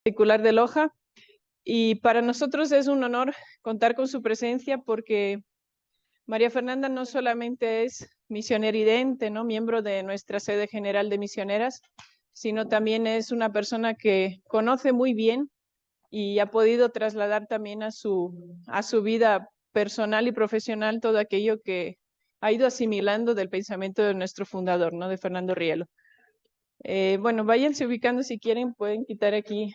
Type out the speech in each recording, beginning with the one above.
particular de Loja, y para nosotros es un honor contar con su presencia porque María Fernanda no solamente es misionera idente, ¿no? Miembro de nuestra sede general de misioneras, sino también es una persona que conoce muy bien y ha podido trasladar también a su vida personal y profesional todo aquello que ha ido asimilando del pensamiento de nuestro fundador, ¿no? De Fernando Rielo. Bueno, váyanse ubicando si quieren, pueden quitar aquí.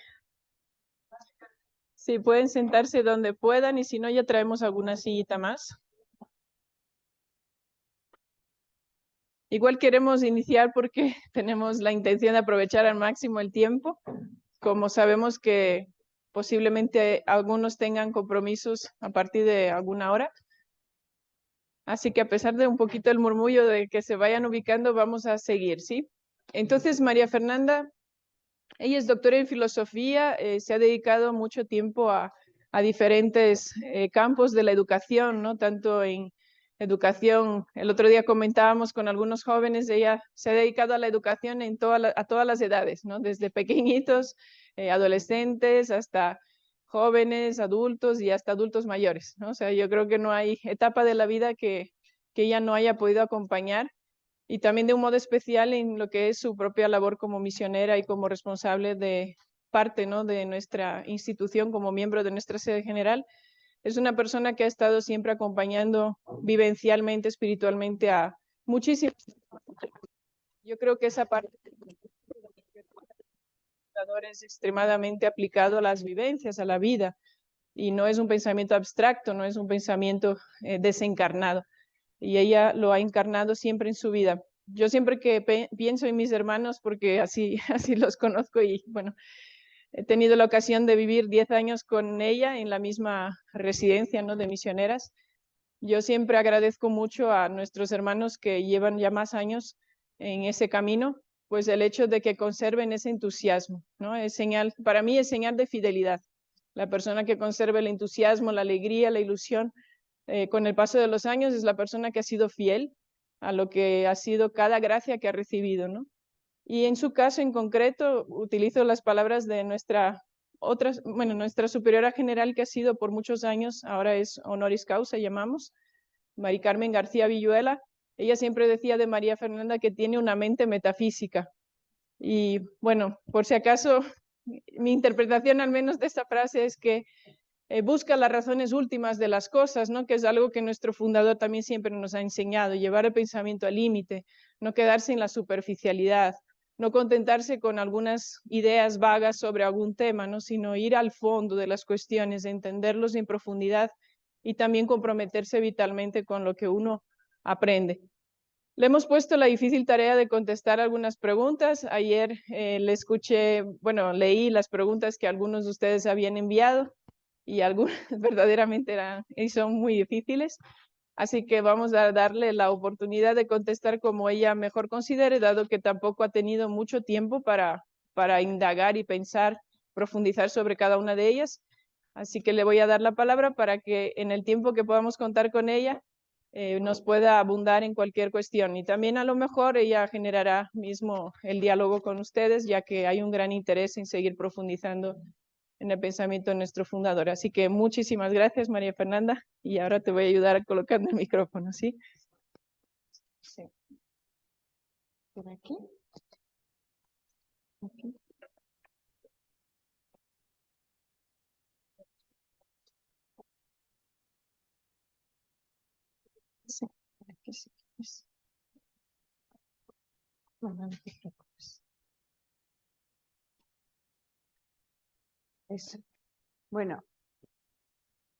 Sí, pueden sentarse donde puedan y si no, ya traemos alguna sillita más. Igual queremos iniciar porque tenemos la intención de aprovechar al máximo el tiempo. Como sabemos que posiblemente algunos tengan compromisos a partir de alguna hora. Así que a pesar de un poquito el murmullo de que se vayan ubicando, vamos a seguir, ¿sí? Entonces, María Fernanda, ella es doctora en filosofía, se ha dedicado mucho tiempo a diferentes campos de la educación, ¿no? Tanto en educación, el otro día comentábamos con algunos jóvenes, ella se ha dedicado a la educación en a todas las edades, ¿no? Desde pequeñitos, adolescentes, hasta jóvenes, adultos y hasta adultos mayores, ¿no? O sea, yo creo que no hay etapa de la vida que ella no haya podido acompañar, y también de un modo especial en lo que es su propia labor como misionera y como responsable de parte, ¿no? de nuestra institución, como miembro de nuestra sede general. Es una persona que ha estado siempre acompañando vivencialmente, espiritualmente a muchísimos. Yo creo que esa parte es extremadamente aplicado a las vivencias, a la vida, y no es un pensamiento abstracto, no es un pensamiento desencarnado, y ella lo ha encarnado siempre en su vida. Yo siempre que pienso en mis hermanos, porque así, así los conozco, y bueno, he tenido la ocasión de vivir 10 años con ella en la misma residencia, ¿no? de misioneras. Yo siempre agradezco mucho a nuestros hermanos que llevan ya más años en ese camino, pues el hecho de que conserven ese entusiasmo, ¿no? Es señal, para mí es señal de fidelidad. La persona que conserva el entusiasmo, la alegría, la ilusión, con el paso de los años es la persona que ha sido fiel a lo que ha sido cada gracia que ha recibido, ¿no? Y en su caso en concreto, utilizo las palabras de nuestra nuestra superiora general, que ha sido por muchos años, ahora es honoris causa, llamamos, Mari Carmen García Villuela. Ella siempre decía de María Fernanda que tiene una mente metafísica. Y bueno, por si acaso, mi interpretación al menos de esta frase es que busca las razones últimas de las cosas, ¿no? Que es algo que nuestro fundador también siempre nos ha enseñado, llevar el pensamiento al límite, no quedarse en la superficialidad, no contentarse con algunas ideas vagas sobre algún tema, ¿no? Sino ir al fondo de las cuestiones, entenderlos en profundidad y también comprometerse vitalmente con lo que uno aprende. Le hemos puesto la difícil tarea de contestar algunas preguntas. Ayer le escuché, bueno, leí las preguntas que algunos de ustedes habían enviado y algunas verdaderamente eran y son muy difíciles. Así que vamos a darle la oportunidad de contestar como ella mejor considere, dado que tampoco ha tenido mucho tiempo para indagar y pensar, profundizar sobre cada una de ellas. Así que le voy a dar la palabra para que en el tiempo que podamos contar con ella, nos pueda abundar en cualquier cuestión. Y también a lo mejor ella generará mismo el diálogo con ustedes, ya que hay un gran interés en seguir profundizando en el pensamiento de nuestro fundador. Así que muchísimas gracias, María Fernanda, y ahora te voy a ayudar a colocando el micrófono, ¿sí? Sí. ¿Por aquí? Aquí. Sí, aquí sí. Bueno, no te preocupes. Eso. Bueno,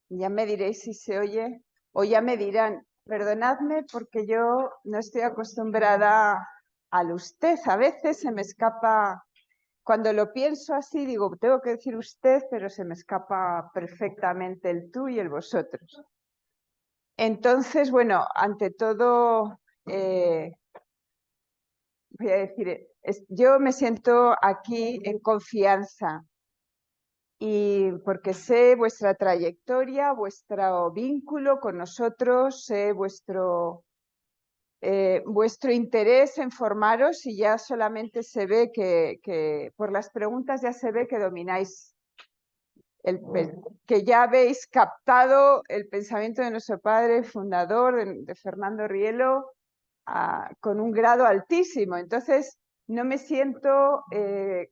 ya me diréis si se oye o ya me dirán, perdonadme porque yo no estoy acostumbrada al usted. A veces se me escapa, cuando lo pienso así, digo, tengo que decir usted, pero se me escapa perfectamente el tú y el vosotros. Entonces, bueno, ante todo, voy a decir, yo me siento aquí en confianza y porque sé vuestra trayectoria, vuestro vínculo con nosotros, sé vuestro vuestro interés en formaros, y ya solamente se ve que por las preguntas ya se ve que domináis, que ya habéis captado el pensamiento de nuestro padre fundador, de Fernando Rielo, con un grado altísimo. Entonces, no me siento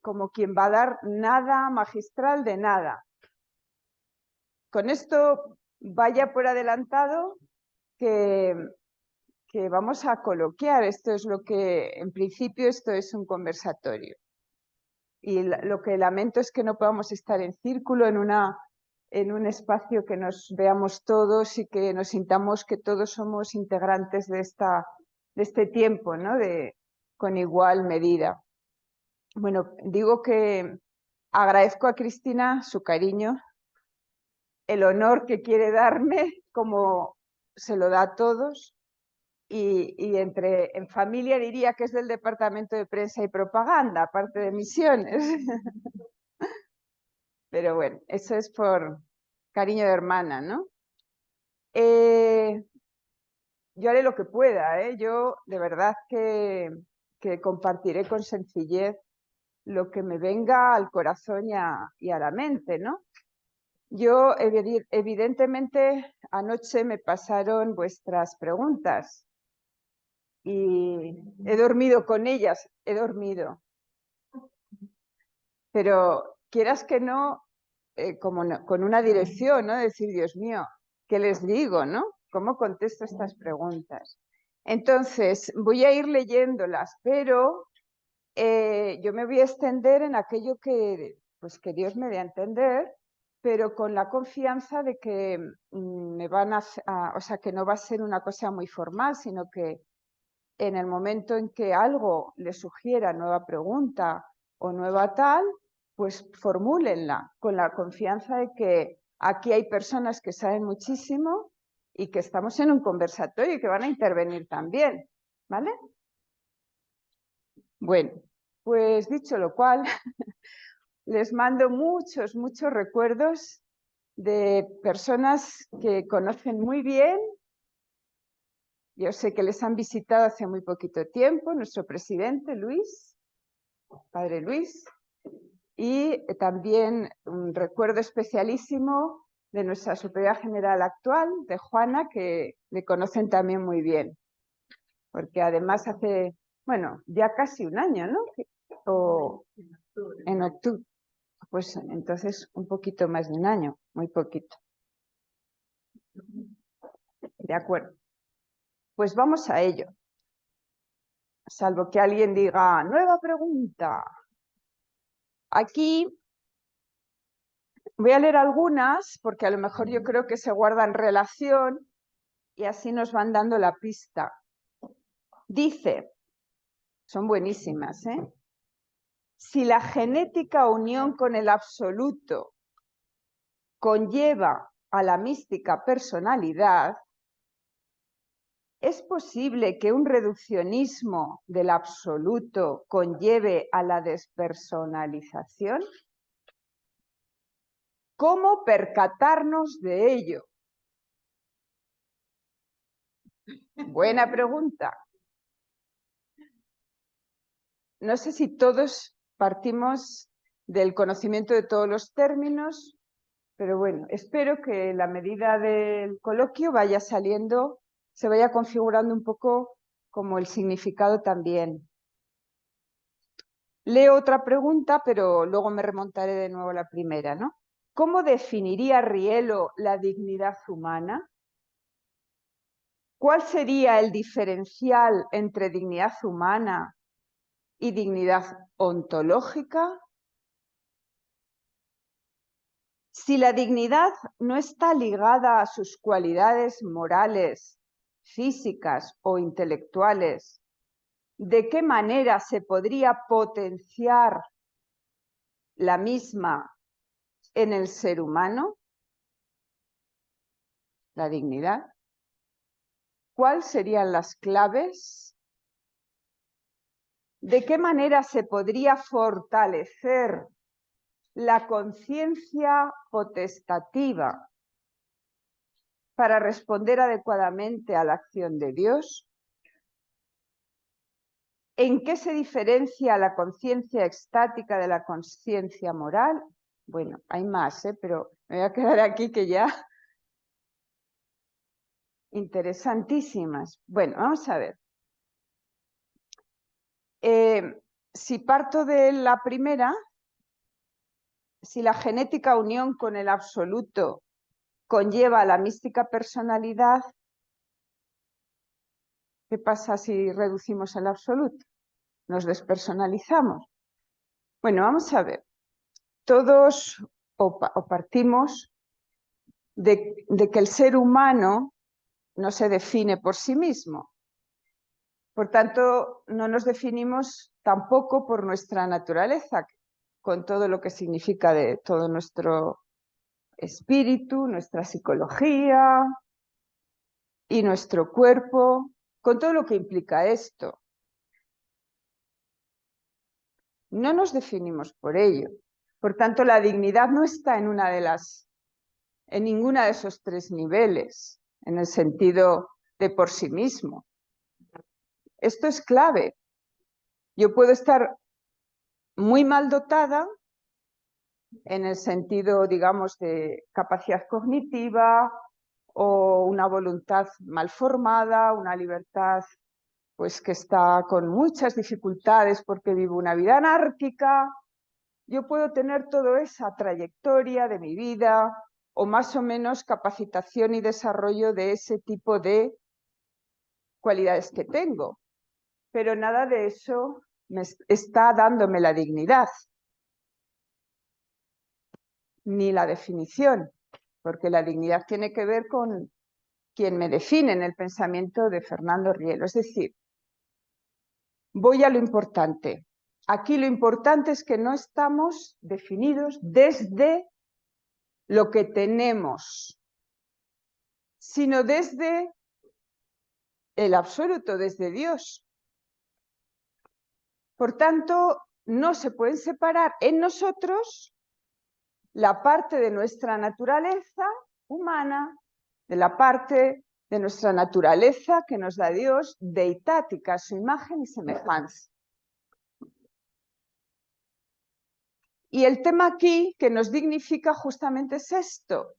como quien va a dar nada magistral de nada. Con esto vaya por adelantado que vamos a coloquiar. Esto es lo que, en principio, esto es un conversatorio. Y lo que lamento es que no podamos estar en círculo en un espacio que nos veamos todos y que nos sintamos que todos somos integrantes de este tiempo, ¿no? Con igual medida. Bueno, digo que agradezco a Cristina su cariño, el honor que quiere darme, como se lo da a todos, y en familia diría que es del Departamento de Prensa y Propaganda, aparte de Misiones. Pero bueno, eso es por cariño de hermana, ¿no? Yo haré lo que pueda, ¿eh? Yo de verdad que compartiré con sencillez lo que me venga al corazón y a la mente, ¿no? Yo, evidentemente, anoche me pasaron vuestras preguntas y he dormido con ellas, he dormido. Pero quieras que no, con una dirección, ¿no? Decir, Dios mío, ¿qué les digo, no? ¿Cómo contesto estas preguntas? Entonces, voy a ir leyéndolas, pero yo me voy a extender en aquello que Dios me dé a entender, pero con la confianza de que me van o sea, que no va a ser una cosa muy formal, sino que en el momento en que algo les sugiera nueva pregunta o nueva tal, pues formúlenla con la confianza de que aquí hay personas que saben muchísimo y que estamos en un conversatorio y que van a intervenir también, ¿vale? Bueno, pues dicho lo cual, les mando muchos recuerdos de personas que conocen muy bien. Yo sé que les han visitado hace muy poquito tiempo, nuestro presidente Luis, padre Luis, y también un recuerdo especialísimo de nuestra superiora general actual, de Juana, que le conocen también muy bien, porque además hace, bueno, ya casi un año, ¿no? O en octubre, pues entonces un poquito más de un año, muy poquito. De acuerdo. Pues vamos a ello. Salvo que alguien diga, nueva pregunta. Aquí voy a leer algunas, porque a lo mejor yo creo que se guardan relación y así nos van dando la pista. Dice, son buenísimas, ¿eh? Si la genética unión con el absoluto conlleva a la mística personalidad, ¿es posible que un reduccionismo del absoluto conlleve a la despersonalización? ¿Cómo percatarnos de ello? Buena pregunta. No sé si todos partimos del conocimiento de todos los términos, pero bueno, espero que la medida del coloquio vaya saliendo, se vaya configurando un poco como el significado también. Leo otra pregunta, pero luego me remontaré de nuevo a la primera, ¿no? ¿Cómo definiría Rielo la dignidad humana? ¿Cuál sería el diferencial entre dignidad humana y dignidad ontológica? Si la dignidad no está ligada a sus cualidades morales, físicas o intelectuales, ¿de qué manera se podría potenciar la misma en el ser humano? La dignidad. ¿Cuáles serían las claves? ¿De qué manera se podría fortalecer la conciencia potestativa para responder adecuadamente a la acción de Dios? ¿En qué se diferencia la conciencia extática de la conciencia moral? Bueno, hay más, pero me voy a quedar aquí que ya... Interesantísimas. Bueno, vamos a ver. Si parto de la primera, si la genética unión con el absoluto conlleva la mística personalidad, ¿qué pasa si reducimos el absoluto? Nos despersonalizamos. Bueno, vamos a ver. Todos o partimos de que el ser humano no se define por sí mismo. Por tanto, no nos definimos tampoco por nuestra naturaleza, con todo lo que significa de todo nuestro espíritu, nuestra psicología y nuestro cuerpo, con todo lo que implica esto. No nos definimos por ello. Por tanto, la dignidad no está en ninguna de esos tres niveles, en el sentido de por sí mismo. Esto es clave. Yo puedo estar muy mal dotada en el sentido, digamos, de capacidad cognitiva o una voluntad mal formada, una libertad pues que está con muchas dificultades porque vivo una vida anárquica. Yo puedo tener toda esa trayectoria de mi vida o más o menos capacitación y desarrollo de ese tipo de cualidades que tengo, pero nada de eso me está dándome la dignidad ni la definición, porque la dignidad tiene que ver con quien me define en el pensamiento de Fernando Rielo. Es decir, voy a lo importante. Aquí lo importante es que no estamos definidos desde lo que tenemos, sino desde el absoluto, desde Dios. Por tanto, no se pueden separar en nosotros la parte de nuestra naturaleza humana de la parte de nuestra naturaleza que nos da Dios, deitática, su imagen y semejanza. Y el tema aquí que nos dignifica justamente es esto,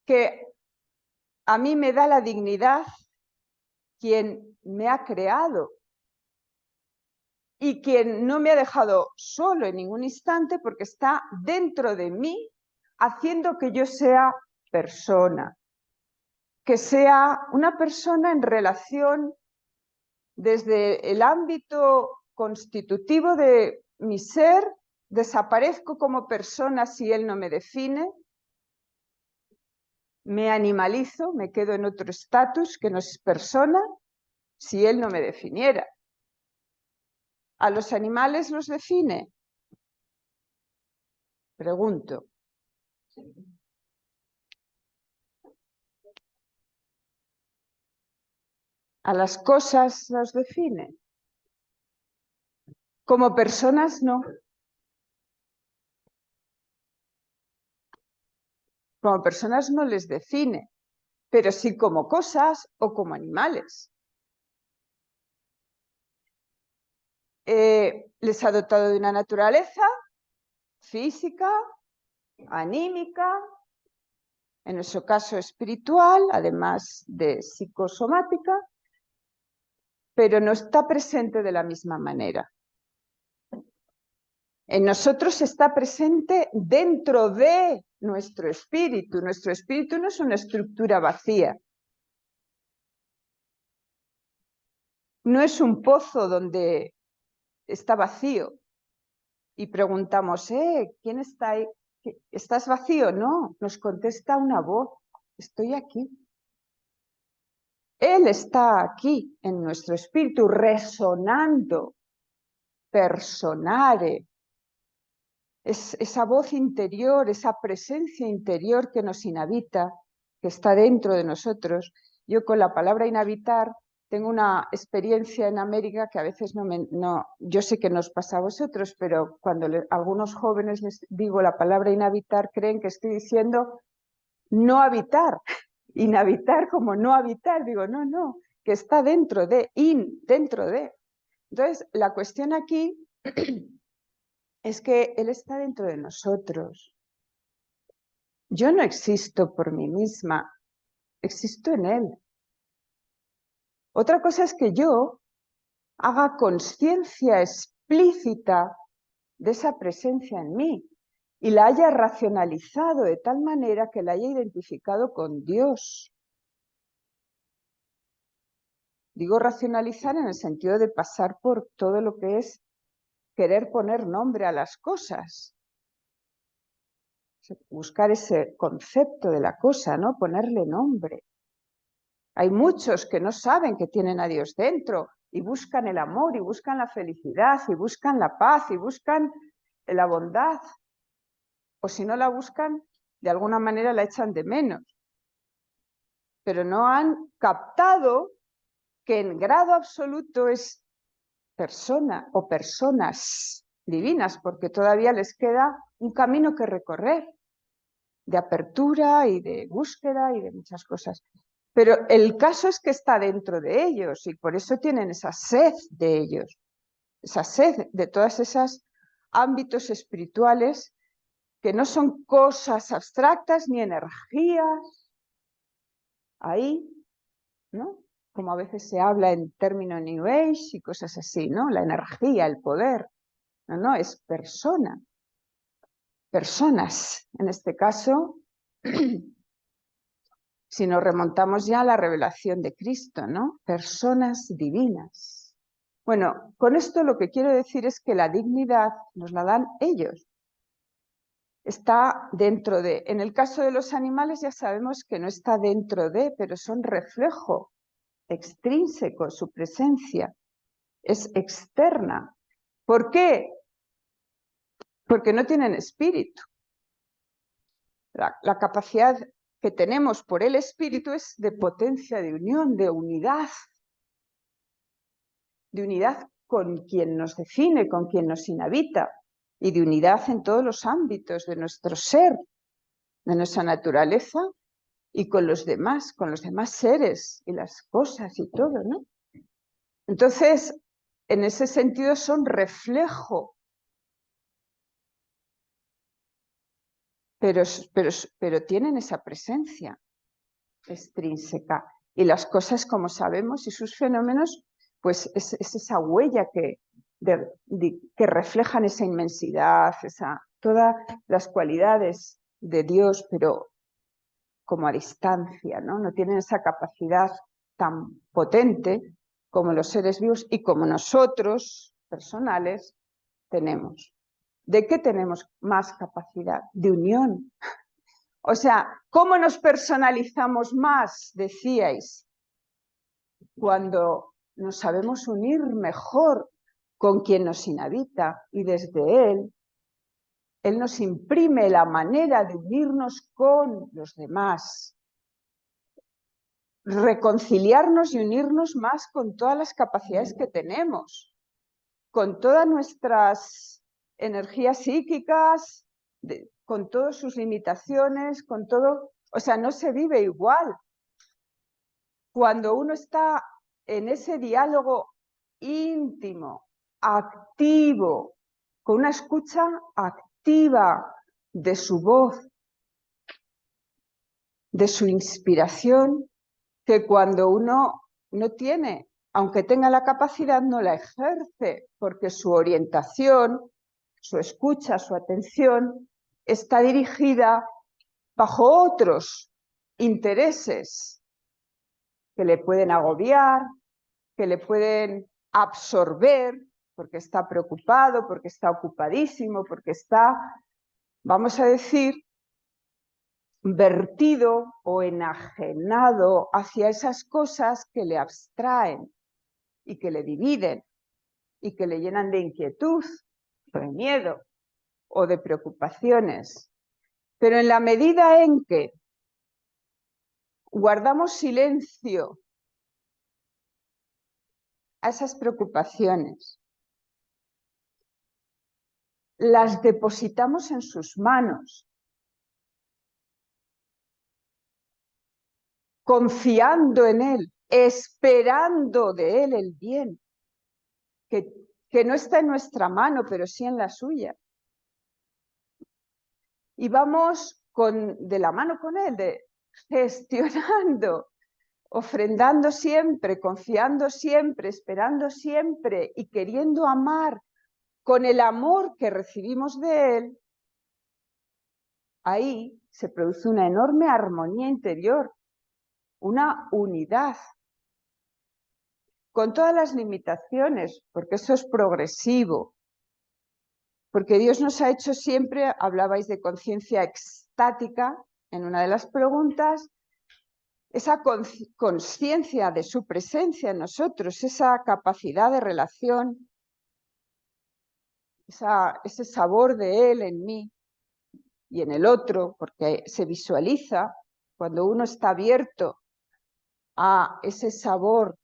que a mí me da la dignidad quien me ha creado y quien no me ha dejado solo en ningún instante porque está dentro de mí haciendo que yo sea persona, que sea una persona en relación desde el ámbito constitutivo de mi ser, desaparezco como persona si él no me define, me animalizo, me quedo en otro estatus que no es persona si él no me definiera. ¿A los animales los define? Pregunto. ¿A las cosas los define? Como personas no. Como personas no les define, pero sí como cosas o como animales. Les ha dotado de una naturaleza física, anímica, en nuestro caso espiritual, además de psicosomática, pero no está presente de la misma manera. En nosotros está presente dentro de nuestro espíritu. Nuestro espíritu no es una estructura vacía. No es un pozo donde está vacío y preguntamos, ¿quién está ahí? ¿Estás vacío? No, nos contesta una voz, estoy aquí. Él está aquí en nuestro espíritu resonando, personare. Es esa voz interior, esa presencia interior que nos inhabita, que está dentro de nosotros. Yo con la palabra inhabitar tengo una experiencia en América que a veces yo sé que nos pasa a vosotros, pero cuando a algunos jóvenes les digo la palabra inhabitar, creen que estoy diciendo no habitar, inhabitar como no habitar. Digo, no, que está dentro de, dentro de. Entonces, la cuestión aquí es que Él está dentro de nosotros. Yo no existo por mí misma, existo en Él. Otra cosa es que yo haga conciencia explícita de esa presencia en mí y la haya racionalizado de tal manera que la haya identificado con Dios. Digo racionalizar en el sentido de pasar por todo lo que es querer poner nombre a las cosas. Buscar ese concepto de la cosa, ¿no? Ponerle nombre. Hay muchos que no saben que tienen a Dios dentro y buscan el amor y buscan la felicidad y buscan la paz y buscan la bondad. O si no la buscan, de alguna manera la echan de menos. Pero no han captado que en grado absoluto es persona o personas divinas, porque todavía les queda un camino que recorrer de apertura y de búsqueda y de muchas cosas. Pero el caso es que está dentro de ellos y por eso tienen esa sed de ellos, esa sed de todos esos ámbitos espirituales que no son cosas abstractas ni energías ahí, ¿no? Como a veces se habla en términos New Age y cosas así, ¿no? La energía, el poder. No, no, es persona. Personas, en este caso, si nos remontamos ya a la revelación de Cristo, ¿no? Personas divinas. Bueno, con esto lo que quiero decir es que la dignidad nos la dan ellos. Está dentro de. En el caso de los animales ya sabemos que no está dentro de, pero son reflejo extrínseco, su presencia es externa. ¿Por qué? Porque no tienen espíritu. La capacidad que tenemos por el espíritu es de potencia, de unión, de unidad con quien nos define, con quien nos inhabita, y de unidad en todos los ámbitos de nuestro ser, de nuestra naturaleza y con los demás seres y las cosas y todo, ¿no? Entonces, en ese sentido son reflejo, pero tienen esa presencia extrínseca. Y las cosas, como sabemos, y sus fenómenos, pues es esa huella que reflejan esa inmensidad, todas las cualidades de Dios, pero como a distancia, ¿no? No tienen esa capacidad tan potente como los seres vivos y como nosotros, personales, tenemos. ¿De qué tenemos más capacidad? De unión. O sea, ¿cómo nos personalizamos más? Decíais, cuando nos sabemos unir mejor con quien nos inhabita y desde Él nos imprime la manera de unirnos con los demás, reconciliarnos y unirnos más con todas las capacidades que tenemos, con todas nuestras energías psíquicas, con todas sus limitaciones, con todo. O sea, no se vive igual. Cuando uno está en ese diálogo íntimo, activo, con una escucha activa de su voz, de su inspiración, que cuando uno no tiene, aunque tenga la capacidad, no la ejerce, porque su orientación, su escucha, su atención está dirigida bajo otros intereses que le pueden agobiar, que le pueden absorber, porque está preocupado, porque está ocupadísimo, porque está, vamos a decir, vertido o enajenado hacia esas cosas que le abstraen y que le dividen y que le llenan de inquietud, o de miedo o de preocupaciones. Pero en la medida en que guardamos silencio a esas preocupaciones, las depositamos en sus manos, confiando en Él, esperando de Él el bien, que no está en nuestra mano, pero sí en la suya. Y vamos de la mano con Él, gestionando, ofrendando siempre, confiando siempre, esperando siempre y queriendo amar con el amor que recibimos de Él. Ahí se produce una enorme armonía interior, una unidad, con todas las limitaciones, porque eso es progresivo, porque Dios nos ha hecho siempre, hablabais de conciencia extática en una de las preguntas, esa conciencia de su presencia en nosotros, esa capacidad de relación, ese sabor de Él en mí y en el otro, porque se visualiza cuando uno está abierto a ese sabor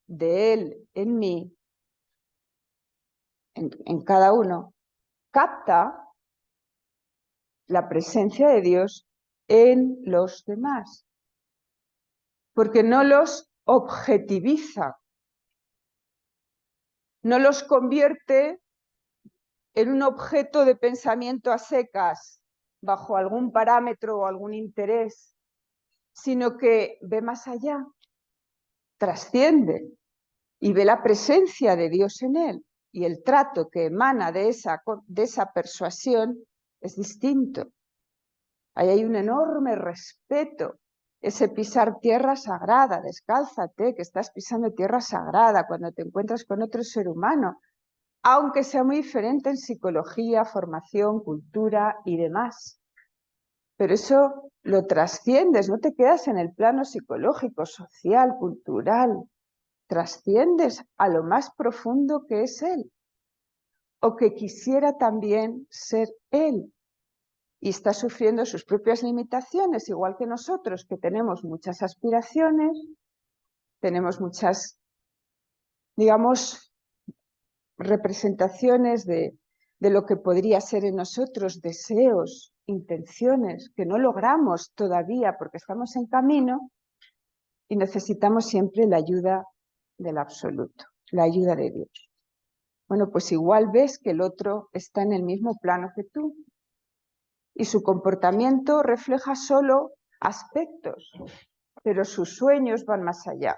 de Él en mí, en cada uno, capta la presencia de Dios en los demás, porque no los objetiviza, no los convierte en un objeto de pensamiento a secas, bajo algún parámetro o algún interés, sino que ve más allá, trasciende y ve la presencia de Dios en él, y el trato que emana de esa persuasión es distinto. Ahí hay un enorme respeto, ese pisar tierra sagrada, descálzate, que estás pisando tierra sagrada cuando te encuentras con otro ser humano, aunque sea muy diferente en psicología, formación, cultura y demás. Pero eso lo trasciendes, no te quedas en el plano psicológico, social, cultural, trasciendes a lo más profundo que es Él, o que quisiera también ser Él, y está sufriendo sus propias limitaciones, igual que nosotros, que tenemos muchas aspiraciones, tenemos muchas, digamos, representaciones de lo que podría ser en nosotros, deseos, intenciones, que no logramos todavía porque estamos en camino y necesitamos siempre la ayuda del absoluto, la ayuda de Dios. Bueno, pues igual ves que el otro está en el mismo plano que tú y su comportamiento refleja solo aspectos, pero sus sueños van más allá.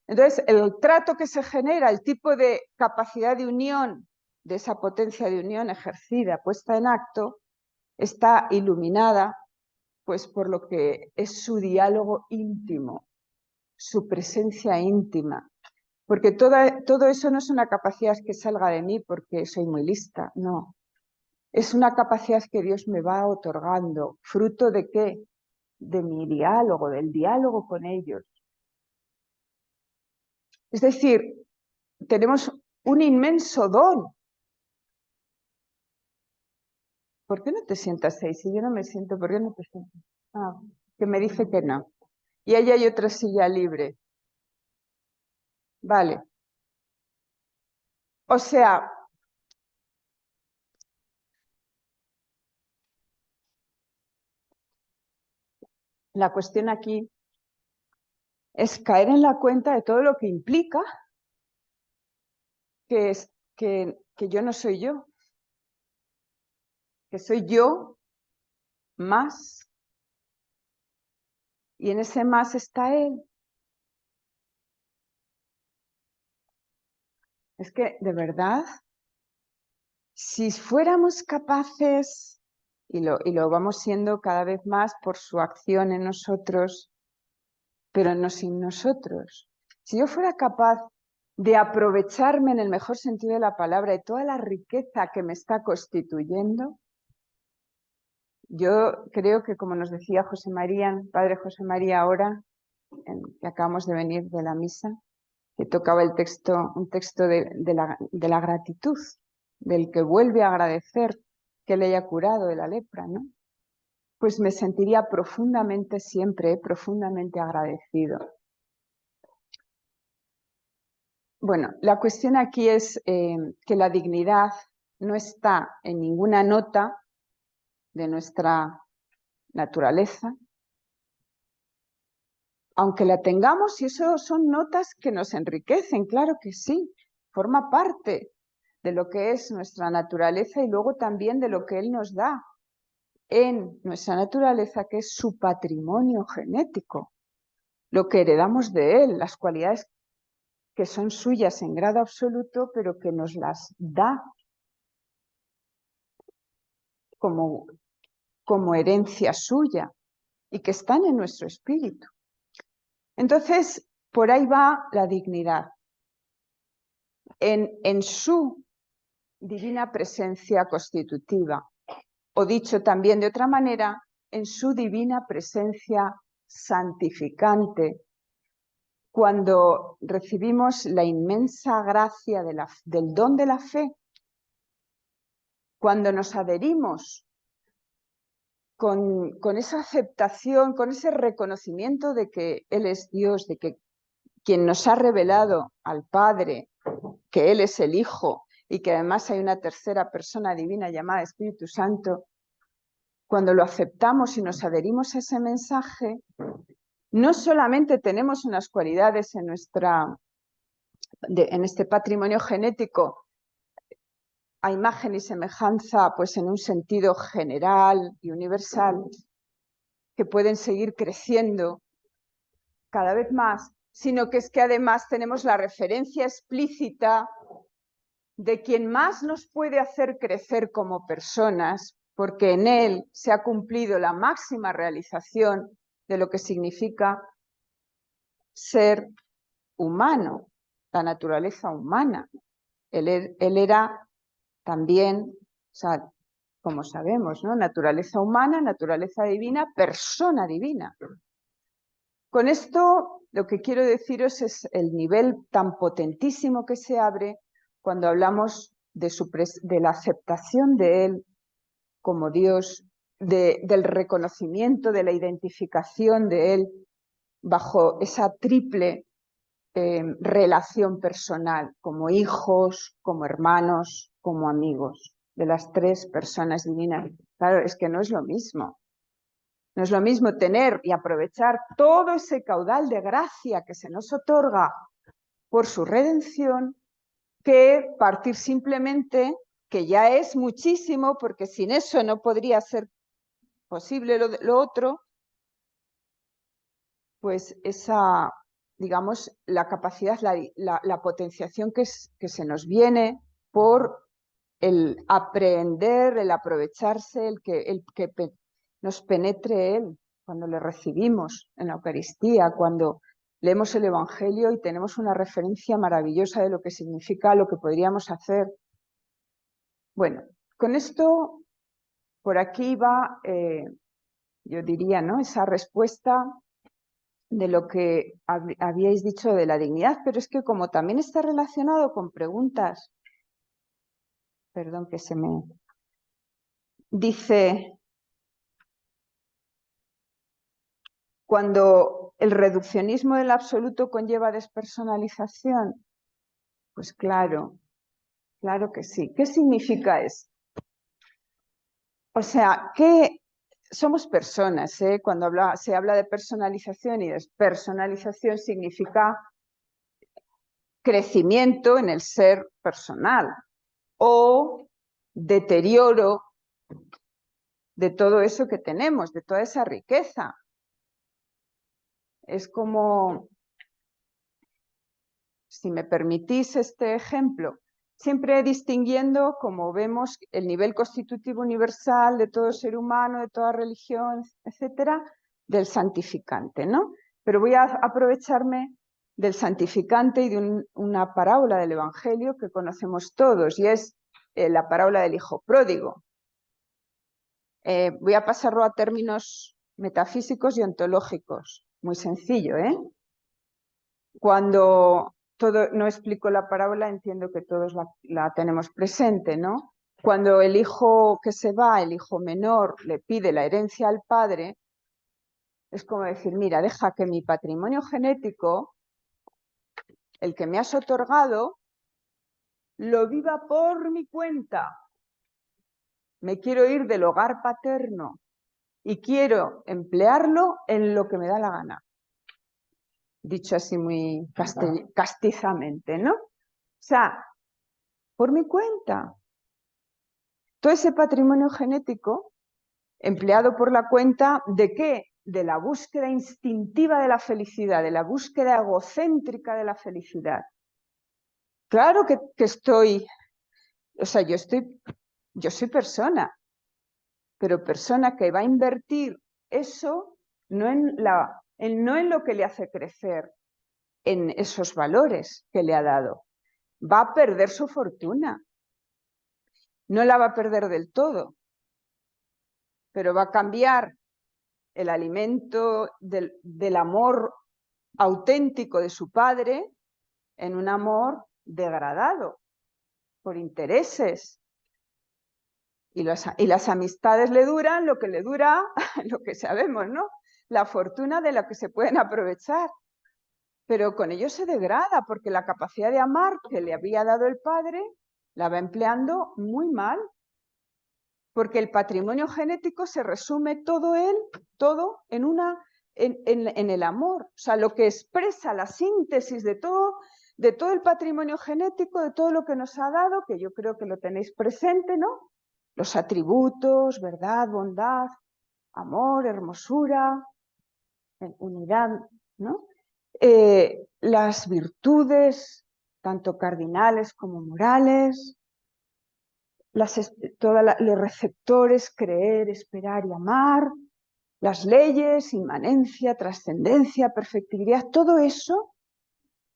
Entonces, el trato que se genera, el tipo de capacidad de unión, de esa potencia de unión ejercida, puesta en acto, está iluminada pues por lo que es su diálogo íntimo, su presencia íntima. Porque todo eso no es una capacidad que salga de mí porque soy muy lista, no. Es una capacidad que Dios me va otorgando. ¿Fruto de qué? De mi diálogo, del diálogo con ellos. Es decir, tenemos un inmenso don. ¿Por qué no te sientas ahí? Si yo no me siento, ¿por qué no te sientas? Ah, que me dice que no. Y ahí hay otra silla libre. Vale. O sea, la cuestión aquí es caer en la cuenta de todo lo que implica que yo no soy yo, que soy yo más, y en ese más está Él. Es que, de verdad, si fuéramos capaces, y lo vamos siendo cada vez más por su acción en nosotros, pero no sin nosotros, si yo fuera capaz de aprovecharme en el mejor sentido de la palabra de toda la riqueza que me está constituyendo, yo creo que, como nos decía José María, Padre José María ahora, que acabamos de venir de la misa, que tocaba un texto de la gratitud, del que vuelve a agradecer que le haya curado de la lepra, ¿no? Pues me sentiría profundamente, siempre, profundamente agradecido. Bueno, la cuestión aquí es que la dignidad no está en ninguna nota de nuestra naturaleza, aunque la tengamos, y eso son notas que nos enriquecen, claro que sí, forma parte de lo que es nuestra naturaleza y luego también de lo que Él nos da en nuestra naturaleza, que es su patrimonio genético, lo que heredamos de Él, las cualidades que son suyas en grado absoluto, pero que nos las da como herencia suya y que están en nuestro espíritu. Entonces, por ahí va la dignidad. En su divina presencia constitutiva, o dicho también de otra manera, en su divina presencia santificante, cuando recibimos la inmensa gracia del don de la fe, cuando nos adherimos con esa aceptación, con ese reconocimiento de que Él es Dios, de que quien nos ha revelado al Padre, que Él es el Hijo y que además hay una tercera persona divina llamada Espíritu Santo, cuando lo aceptamos y nos adherimos a ese mensaje, no solamente tenemos unas cualidades en este patrimonio genético a imagen y semejanza, pues en un sentido general y universal, que pueden seguir creciendo cada vez más, sino que es que además tenemos la referencia explícita de quien más nos puede hacer crecer como personas, porque en él se ha cumplido la máxima realización de lo que significa ser humano, la naturaleza humana. Él era también, o sea, como sabemos, ¿no? Naturaleza humana, naturaleza divina, persona divina. Con esto lo que quiero deciros es el nivel tan potentísimo que se abre cuando hablamos de la aceptación de Él como Dios, del reconocimiento, de la identificación de Él bajo esa triple relación personal, como hijos, como hermanos, como amigos, de las tres personas divinas. Claro, es que no es lo mismo. No es lo mismo tener y aprovechar todo ese caudal de gracia que se nos otorga por su redención, que partir simplemente, que ya es muchísimo, porque sin eso no podría ser posible lo otro, pues esa, digamos, la capacidad, la potenciación que se nos viene por el aprender, el aprovecharse, el que nos penetre Él cuando le recibimos en la Eucaristía, cuando leemos el Evangelio y tenemos una referencia maravillosa de lo que significa, lo que podríamos hacer. Bueno, con esto, por aquí va, yo diría, ¿no? Esa respuesta de lo que habíais dicho de la dignidad, pero es que como también está relacionado con preguntas, perdón que se me... Dice, cuando el reduccionismo del absoluto conlleva despersonalización, pues claro, claro que sí. ¿Qué significa eso? O sea, que somos personas, ¿eh? Cuando se habla de personalización y despersonalización significa crecimiento en el ser personal o deterioro de todo eso que tenemos, de toda esa riqueza. Es como, si me permitís este ejemplo, siempre distinguiendo, como vemos, el nivel constitutivo universal de todo ser humano, de toda religión, etcétera, del santificante, ¿no? Pero voy a aprovecharme del santificante y de una parábola del Evangelio que conocemos todos, y es la parábola del hijo pródigo. Voy a pasarlo a términos metafísicos y ontológicos. Muy sencillo, ¿eh? Cuando no explico la parábola, entiendo que todos la tenemos presente, ¿no? Cuando el hijo que se va, el hijo menor, le pide la herencia al padre, es como decir, mira, deja que mi patrimonio genético, el que me has otorgado, lo viva por mi cuenta. Me quiero ir del hogar paterno y quiero emplearlo en lo que me da la gana. dicho así muy castizamente, ¿no? O sea, por mi cuenta. Todo ese patrimonio genético empleado por la cuenta ¿de qué? De la búsqueda instintiva de la felicidad, de la búsqueda egocéntrica de la felicidad. Claro que estoy, o sea, yo soy persona, pero persona que va a invertir eso no en lo que le hace crecer, en esos valores que le ha dado. Va a perder su fortuna. No la va a perder del todo, pero va a cambiar el alimento del amor auténtico de su padre en un amor degradado por intereses. Y las amistades le duran lo que le dura, lo que sabemos, ¿no? La fortuna de la que se pueden aprovechar. Pero con ello se degrada, porque la capacidad de amar que le había dado el padre la va empleando muy mal. Porque el patrimonio genético se resume todo en el amor. O sea, lo que expresa la síntesis de todo el patrimonio genético, de todo lo que nos ha dado, que yo creo que lo tenéis presente, ¿no? Los atributos, verdad, bondad, amor, hermosura, unidad, ¿no? Las virtudes, tanto cardinales como morales, los receptores, creer, esperar y amar, las leyes, inmanencia, trascendencia, perfectibilidad, todo eso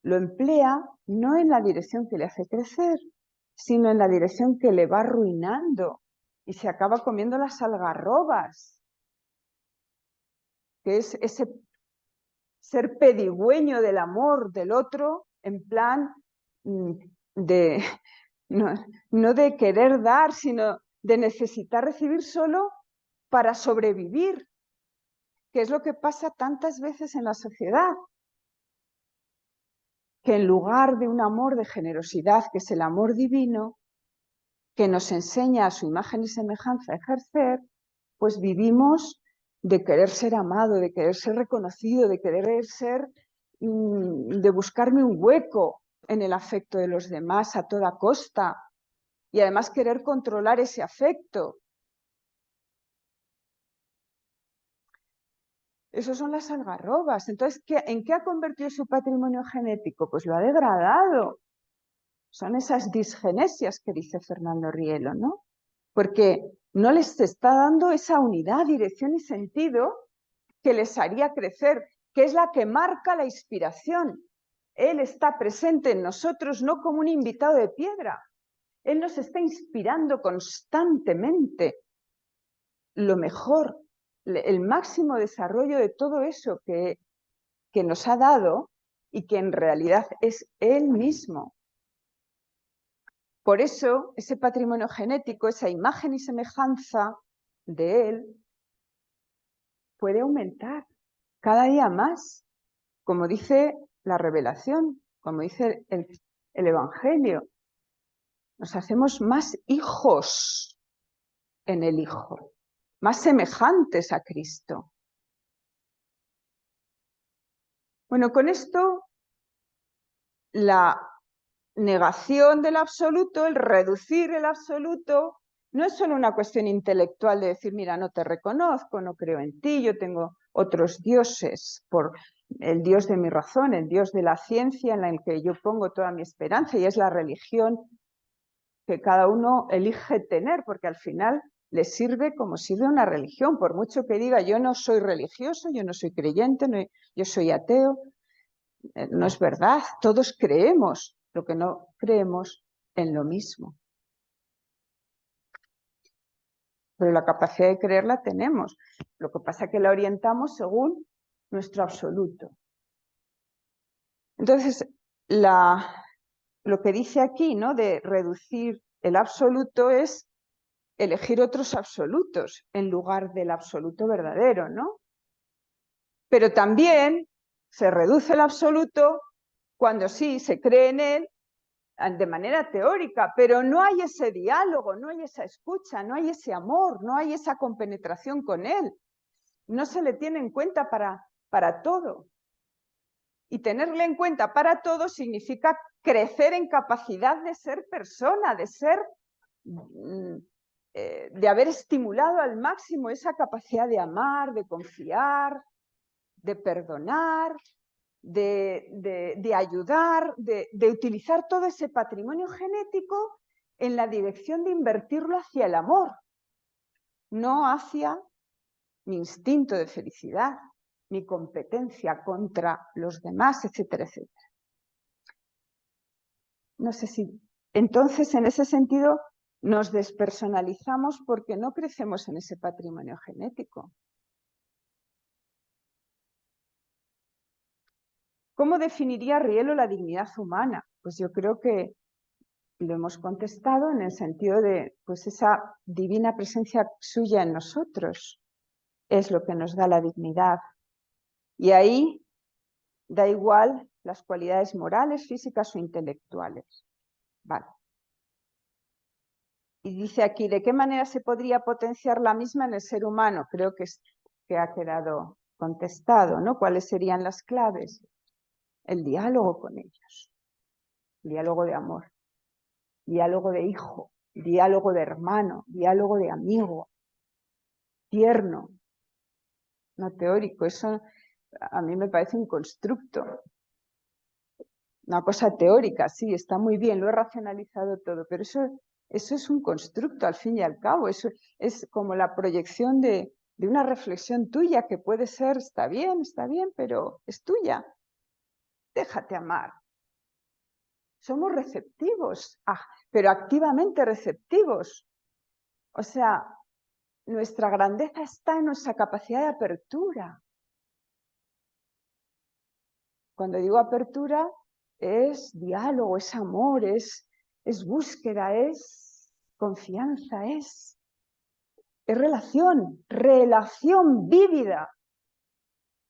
lo emplea no en la dirección que le hace crecer, sino en la dirección que le va arruinando y se acaba comiendo las algarrobas, que es ese ser pedigüeño del amor del otro en plan de no de querer dar, sino de necesitar recibir solo para sobrevivir, que es lo que pasa tantas veces en la sociedad, que en lugar de un amor de generosidad, que es el amor divino, que nos enseña a su imagen y semejanza a ejercer, pues vivimos de querer ser amado, de querer ser reconocido, de querer ser, de buscarme un hueco en el afecto de los demás a toda costa, y además querer controlar ese afecto. Esas son las algarrobas. Entonces, ¿en qué ha convertido su patrimonio genético? Pues lo ha degradado. Son esas disgenesias que dice Fernando Rielo, ¿no? Porque no les está dando esa unidad, dirección y sentido que les haría crecer, que es la que marca la inspiración. Él está presente en nosotros no como un invitado de piedra. Él nos está inspirando constantemente lo mejor, el máximo desarrollo de todo eso que nos ha dado y que en realidad es Él mismo. Por eso, ese patrimonio genético, esa imagen y semejanza de Él, puede aumentar cada día más, como dice la revelación, como dice el Evangelio. Nos hacemos más hijos en el Hijo, más semejantes a Cristo. Bueno, con esto, la negación del absoluto, el reducir el absoluto, no es solo una cuestión intelectual de decir, mira, no te reconozco, no creo en ti, yo tengo otros dioses, por el Dios de mi razón, el Dios de la ciencia en el que yo pongo toda mi esperanza, y es la religión que cada uno elige tener, porque al final le sirve como sirve una religión, por mucho que diga yo no soy religioso, yo no soy creyente, yo soy ateo. No es verdad, todos creemos, lo que no creemos en lo mismo. Pero la capacidad de creer la tenemos. Lo que pasa es que la orientamos según nuestro absoluto. Entonces, lo que dice aquí, ¿no?, de reducir el absoluto es elegir otros absolutos en lugar del absoluto verdadero, ¿no? Pero también se reduce el absoluto cuando sí se cree en él de manera teórica, pero no hay ese diálogo, no hay esa escucha, no hay ese amor, no hay esa compenetración con él. No se le tiene en cuenta para todo. Y tenerle en cuenta para todo significa crecer en capacidad de ser persona, de haber estimulado al máximo esa capacidad de amar, de confiar, de perdonar, de ayudar, de utilizar todo ese patrimonio genético en la dirección de invertirlo hacia el amor, no hacia mi instinto de felicidad, mi competencia contra los demás, etcétera, etcétera. No sé si... Entonces, en ese sentido, nos despersonalizamos porque no crecemos en ese patrimonio genético. ¿Cómo definiría Rielo la dignidad humana? Pues yo creo que lo hemos contestado en el sentido de pues esa divina presencia suya en nosotros es lo que nos da la dignidad. Y ahí da igual las cualidades morales, físicas o intelectuales. Vale. Y dice aquí, ¿de qué manera se podría potenciar la misma en el ser humano? Creo que ha quedado contestado, ¿no? ¿Cuáles serían las claves? El diálogo con ellos, diálogo de amor, diálogo de hijo, diálogo de hermano, diálogo de amigo, tierno, no teórico. Eso a mí me parece un constructo, una cosa teórica, sí, está muy bien, lo he racionalizado todo, pero eso es un constructo al fin y al cabo, eso es como la proyección de una reflexión tuya que puede ser, está bien, pero es tuya. Déjate amar. Somos receptivos, pero activamente receptivos. O sea, nuestra grandeza está en nuestra capacidad de apertura. Cuando digo apertura, es diálogo, es amor, es búsqueda, es confianza, es relación vívida.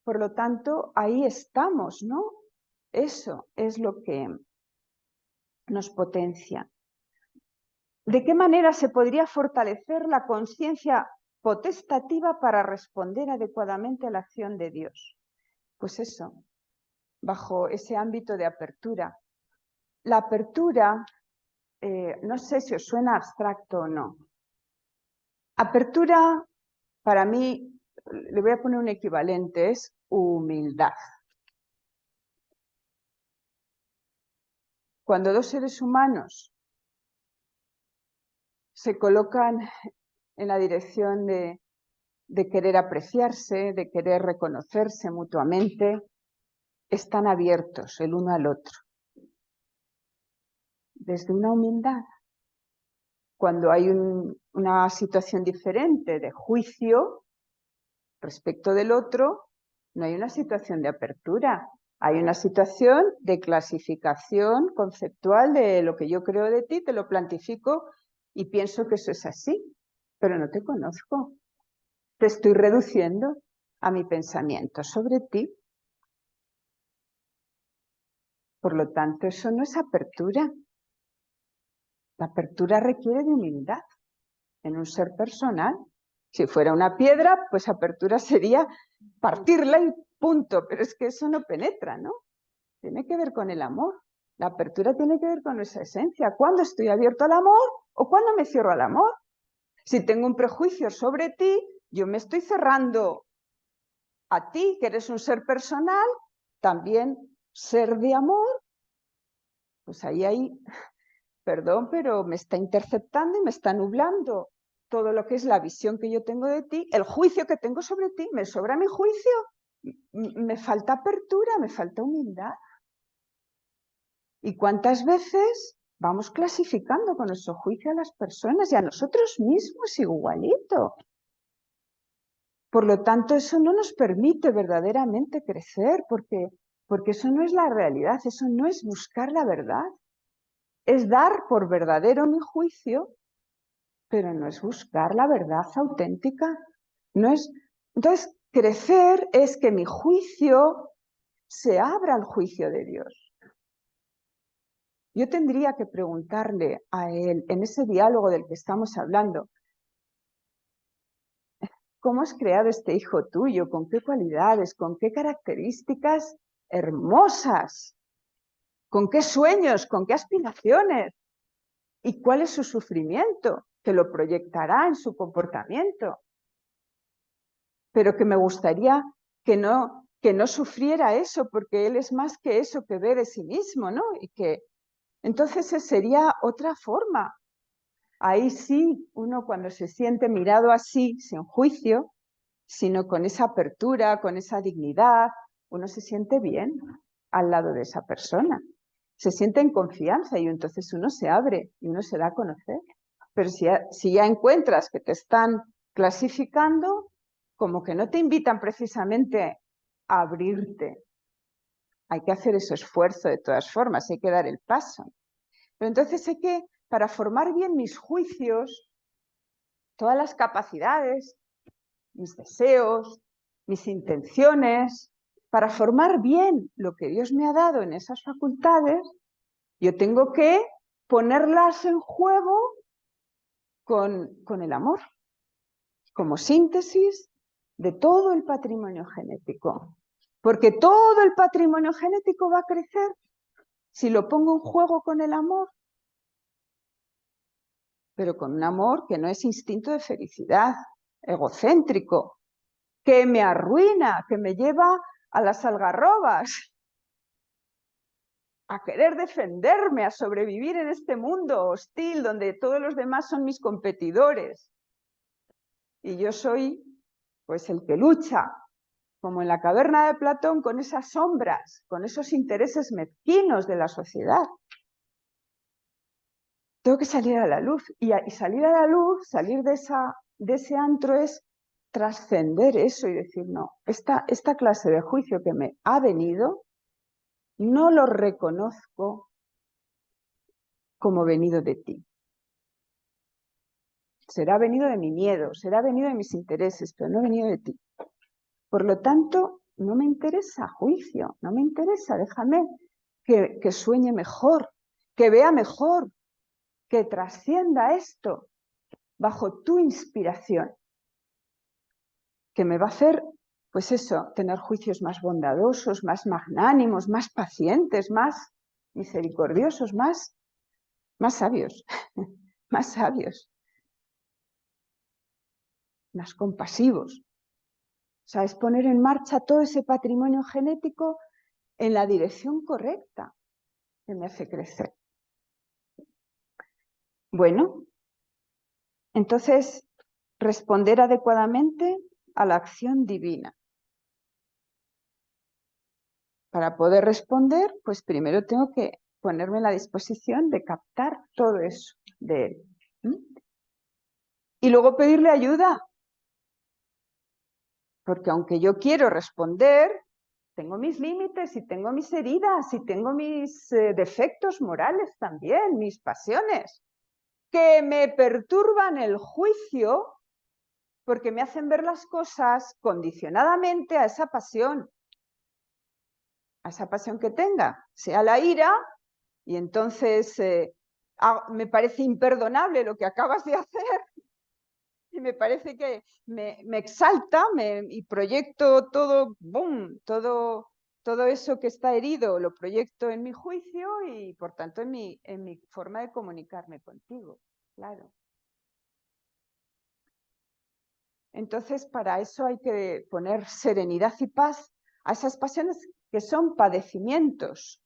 Por lo tanto, ahí estamos, ¿no? Eso es lo que nos potencia. ¿De qué manera se podría fortalecer la conciencia potestativa para responder adecuadamente a la acción de Dios? Pues eso, bajo ese ámbito de apertura. La apertura, no sé si os suena abstracto o no. Apertura, para mí, le voy a poner un equivalente, es humildad. Cuando dos seres humanos se colocan en la dirección de querer apreciarse, de querer reconocerse mutuamente, están abiertos el uno al otro. Desde una humildad. Cuando hay una situación diferente de juicio respecto del otro, no hay una situación de apertura. Hay una situación de clasificación conceptual de lo que yo creo de ti, te lo plantifico y pienso que eso es así, pero no te conozco. Te estoy reduciendo a mi pensamiento sobre ti. Por lo tanto, eso no es apertura. La apertura requiere de humildad en un ser personal. Si fuera una piedra, pues apertura sería partirla y punto. Pero es que eso no penetra, ¿no? Tiene que ver con el amor. La apertura tiene que ver con esa esencia. ¿Cuándo estoy abierto al amor o cuándo me cierro al amor? Si tengo un prejuicio sobre ti, yo me estoy cerrando a ti, que eres un ser personal, también ser de amor. Pues ahí hay, perdón, pero me está interceptando y me está nublando todo lo que es la visión que yo tengo de ti, el juicio que tengo sobre ti. ¿Me sobra mi juicio? Me falta apertura, me falta humildad. ¿Y cuántas veces vamos clasificando con nuestro juicio a las personas y a nosotros mismos igualito? Por lo tanto, eso no nos permite verdaderamente crecer, porque eso no es la realidad, eso no es buscar la verdad. Es dar por verdadero mi juicio, pero no es buscar la verdad auténtica. No es... Entonces, crecer es que mi juicio se abra al juicio de Dios. Yo tendría que preguntarle a él, en ese diálogo del que estamos hablando, ¿cómo has creado este hijo tuyo? ¿Con qué cualidades? ¿Con qué características hermosas. ¿Con qué sueños? ¿Con qué aspiraciones? ¿Y cuál es su sufrimiento? Que lo proyectará en su comportamiento. Pero que me gustaría que no sufriera eso, porque él es más que eso que ve de sí mismo, ¿no? Y que entonces sería otra forma. Ahí sí, uno cuando se siente mirado así, sin juicio, sino con esa apertura, con esa dignidad, uno se siente bien al lado de esa persona. Se siente en confianza y entonces uno se abre y uno se da a conocer. Pero si ya encuentras que te están clasificando, como que no te invitan precisamente a abrirte. Hay que hacer ese esfuerzo de todas formas, hay que dar el paso. Pero entonces hay que, para formar bien mis juicios, todas las capacidades, mis deseos, mis intenciones, para formar bien lo que Dios me ha dado en esas facultades, yo tengo que ponerlas en juego con el amor, como síntesis de todo el patrimonio genético. Porque todo el patrimonio genético va a crecer si lo pongo en juego con el amor, pero con un amor que no es instinto de felicidad, egocéntrico, que me arruina, que me lleva a las algarrobas, a querer defenderme, a sobrevivir en este mundo hostil donde todos los demás son mis competidores. Y yo soy, pues, el que lucha, como en la caverna de Platón, con esas sombras, con esos intereses mezquinos de la sociedad. Tengo que salir a la luz. Y salir a la luz, salir de ese antro es trascender eso y decir, no, esta clase de juicio que me ha venido, no lo reconozco como venido de ti. Será venido de mi miedo, será venido de mis intereses, pero no ha venido de ti. Por lo tanto, no me interesa juicio, no me interesa, déjame que sueñe mejor, que vea mejor, que trascienda esto bajo tu inspiración, que me va a hacer, pues eso, tener juicios más bondadosos, más magnánimos, más pacientes, más misericordiosos, más sabios, más sabios, más compasivos. O sea, es poner en marcha todo ese patrimonio genético en la dirección correcta que me hace crecer. Bueno, entonces, responder adecuadamente a la acción divina. Para poder responder, pues primero tengo que ponerme en la disposición de captar todo eso de él. Y luego pedirle ayuda. Porque aunque yo quiero responder, tengo mis límites y tengo mis heridas y tengo mis defectos morales también, mis pasiones, que me perturban el juicio porque me hacen ver las cosas condicionadamente a esa pasión que tenga, sea la ira, y entonces me parece imperdonable lo que acabas de hacer, y me parece que me exalta y proyecto todo, boom, todo eso que está herido lo proyecto en mi juicio y por tanto en mi forma de comunicarme contigo, claro. Entonces, para eso hay que poner serenidad y paz a esas pasiones que son padecimientos.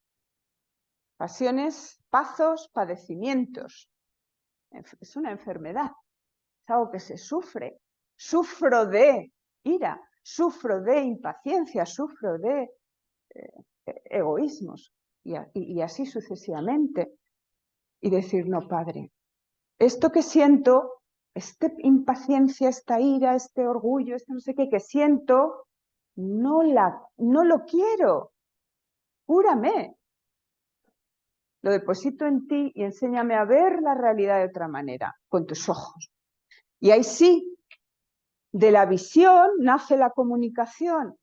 Pasiones, pazos, padecimientos. Es una enfermedad, es algo que se sufre. Sufro de ira, sufro de impaciencia, sufro de egoísmos y así sucesivamente. Y decir, no, Padre, esto que siento, esta impaciencia, esta ira, este orgullo, este no sé qué que siento, no lo quiero. Cúrame. Lo deposito en ti y enséñame a ver la realidad de otra manera, con tus ojos. Y ahí sí, de la visión nace la comunicación.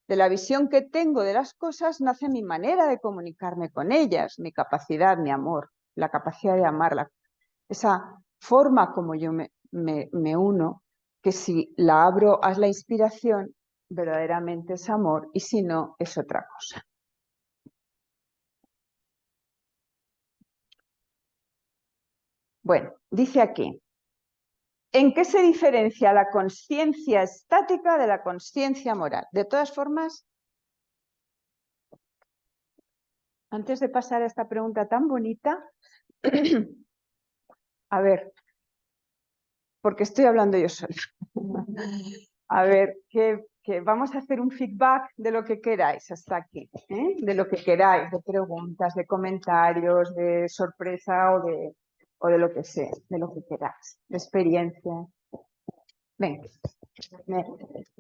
De la visión que tengo de las cosas nace mi manera de comunicarme con ellas, mi capacidad, mi amor, la capacidad de amarla. Esa forma como yo me uno, que si la abro a la inspiración, verdaderamente es amor y si no, es otra cosa. Bueno, dice aquí, ¿en qué se diferencia la consciencia estática de la consciencia moral? De todas formas, antes de pasar a esta pregunta tan bonita, a ver, porque estoy hablando yo sola. A ver, que vamos a hacer un feedback de lo que queráis hasta aquí, ¿eh? De lo que queráis, de preguntas, de comentarios, de sorpresa o de lo que sea, de lo que queráis, de experiencia. Venga,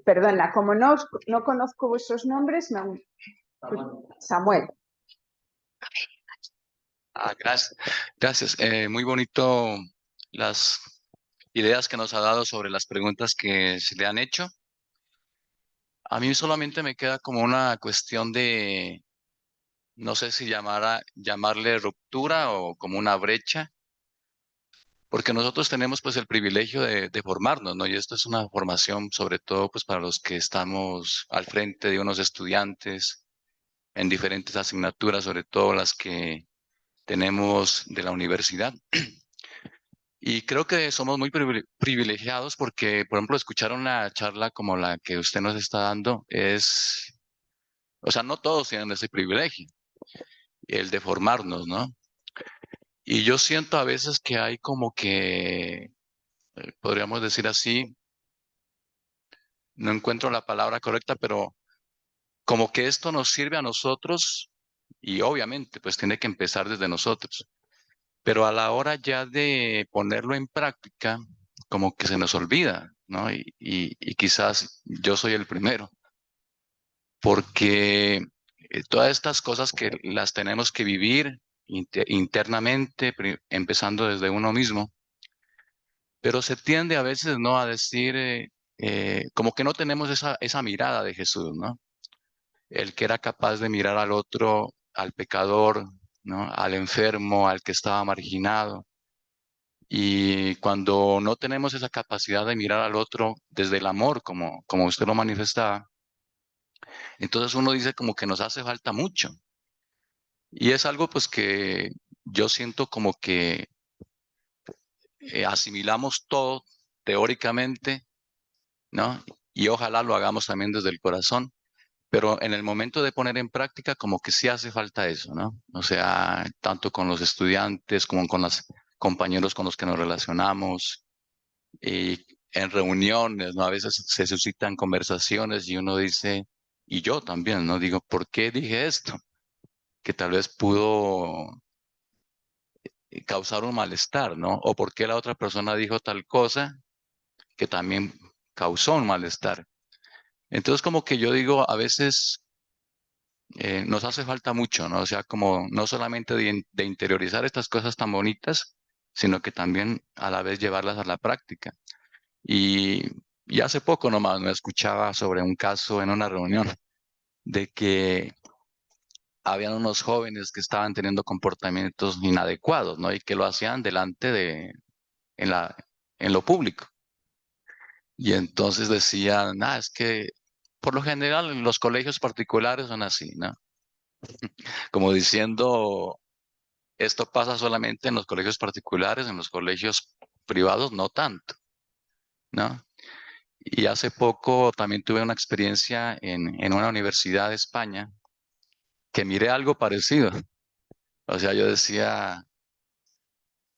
perdona, como no conozco vuestros nombres, Samuel. Gracias. Gracias. Muy bonito las ideas que nos ha dado sobre las preguntas que se le han hecho. A mí solamente me queda como una cuestión de, no sé si llamarle ruptura o como una brecha, porque nosotros tenemos pues el privilegio de formarnos, ¿no? Y esto es una formación sobre todo pues para los que estamos al frente de unos estudiantes en diferentes asignaturas, sobre todo las que tenemos de la universidad. Y creo que somos muy privilegiados porque, por ejemplo, escuchar una charla como la que usted nos está dando o sea, no todos tienen ese privilegio, el de formarnos, ¿no? Y yo siento a veces que hay como que, podríamos decir así, no encuentro la palabra correcta, pero como que esto nos sirve a nosotros y obviamente pues tiene que empezar desde nosotros. Pero a la hora ya de ponerlo en práctica, como que se nos olvida, ¿no? Y quizás yo soy el primero, porque todas estas cosas que las tenemos que vivir internamente, empezando desde uno mismo, pero se tiende a veces, ¿no? A decir, como que no tenemos esa mirada de Jesús, ¿no? El que era capaz de mirar al otro, al pecador, ¿no? Al enfermo, al que estaba marginado. Y cuando no tenemos esa capacidad de mirar al otro desde el amor, como usted lo manifestaba, entonces uno dice como que nos hace falta mucho. Y es algo pues que yo siento como que asimilamos todo teóricamente, ¿no? Y ojalá lo hagamos también desde el corazón, pero en el momento de poner en práctica como que sí hace falta eso, ¿no? O sea, tanto con los estudiantes como con los compañeros con los que nos relacionamos. Y en reuniones, ¿no? A veces se suscitan conversaciones y uno dice, y yo también, ¿no? Digo, ¿por qué dije esto? Que tal vez pudo causar un malestar, ¿no? O por qué la otra persona dijo tal cosa que también causó un malestar. Entonces, como que yo digo, a veces nos hace falta mucho, ¿no? O sea, como no solamente de interiorizar estas cosas tan bonitas, sino que también a la vez llevarlas a la práctica. Y, y hace poco nomás me escuchaba sobre un caso en una reunión de que habían unos jóvenes que estaban teniendo comportamientos inadecuados, ¿no? Y que lo hacían en la, en lo público. Y entonces decían, es que por lo general los colegios particulares son así, ¿no? Como diciendo, esto pasa solamente en los colegios particulares, en los colegios privados no tanto, ¿no? Y hace poco también tuve una experiencia en una universidad de España que miré algo parecido. O sea, yo decía,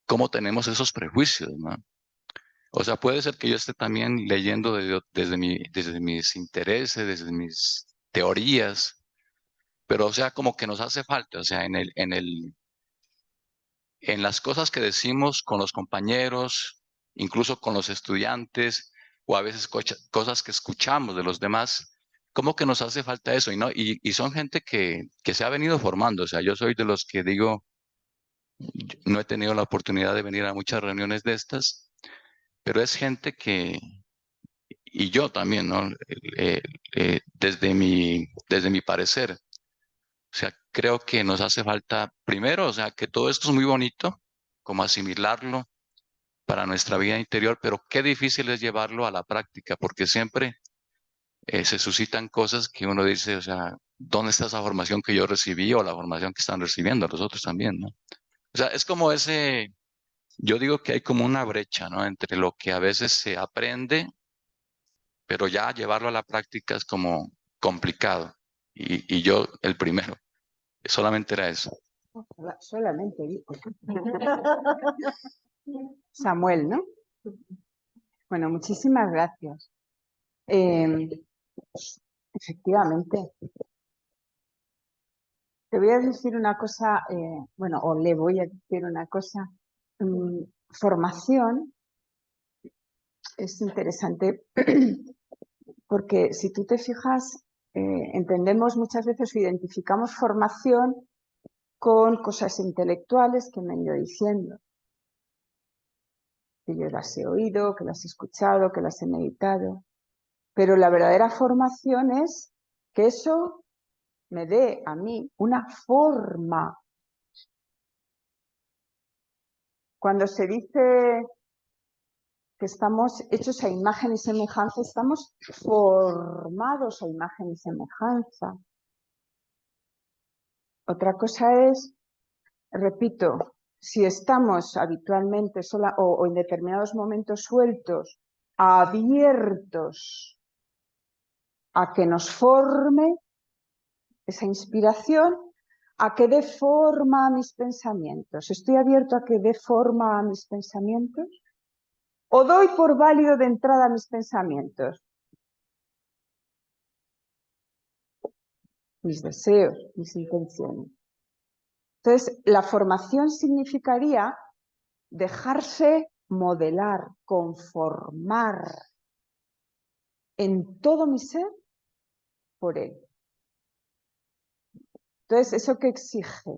¿cómo tenemos esos prejuicios, no? O sea, puede ser que yo esté también leyendo desde mis intereses, desde mis teorías, pero o sea, como que nos hace falta, o sea, en las cosas que decimos con los compañeros, incluso con los estudiantes, o a veces cosas que escuchamos de los demás, como que nos hace falta eso, y son gente que se ha venido formando, o sea, yo soy de los que digo, no he tenido la oportunidad de venir a muchas reuniones de estas, pero es gente y yo también, ¿no? Desde mi parecer, o sea, creo que nos hace falta, primero, o sea, que todo esto es muy bonito, como asimilarlo para nuestra vida interior, pero qué difícil es llevarlo a la práctica, porque siempre se suscitan cosas que uno dice, o sea, ¿dónde está esa formación que yo recibí o la formación que están recibiendo los otros también, ¿no? O sea, es como yo digo que hay como una brecha, ¿no? Entre lo que a veces se aprende, pero ya llevarlo a la práctica es como complicado. Y yo, el primero, solamente era eso. Solamente dijo. Samuel, ¿no? Bueno, muchísimas gracias. Efectivamente. Te voy a decir una cosa, bueno, o le voy a decir una cosa. Formación es interesante porque si tú te fijas, entendemos muchas veces o identificamos formación con cosas intelectuales que me han ido diciendo. Que yo las he oído, que las he escuchado, que las he meditado. Pero la verdadera formación es que eso me dé a mí una forma. Cuando se dice que estamos hechos a imagen y semejanza, estamos formados a imagen y semejanza. Otra cosa es, repito, si estamos habitualmente o en determinados momentos sueltos, abiertos a que nos forme esa inspiración, a que dé forma a mis pensamientos. ¿Estoy abierto a que dé forma a mis pensamientos? ¿O doy por válido de entrada a mis pensamientos? Mis deseos, mis intenciones. Entonces, la formación significaría dejarse modelar, conformar en todo mi ser por él. Entonces, ¿eso qué exige?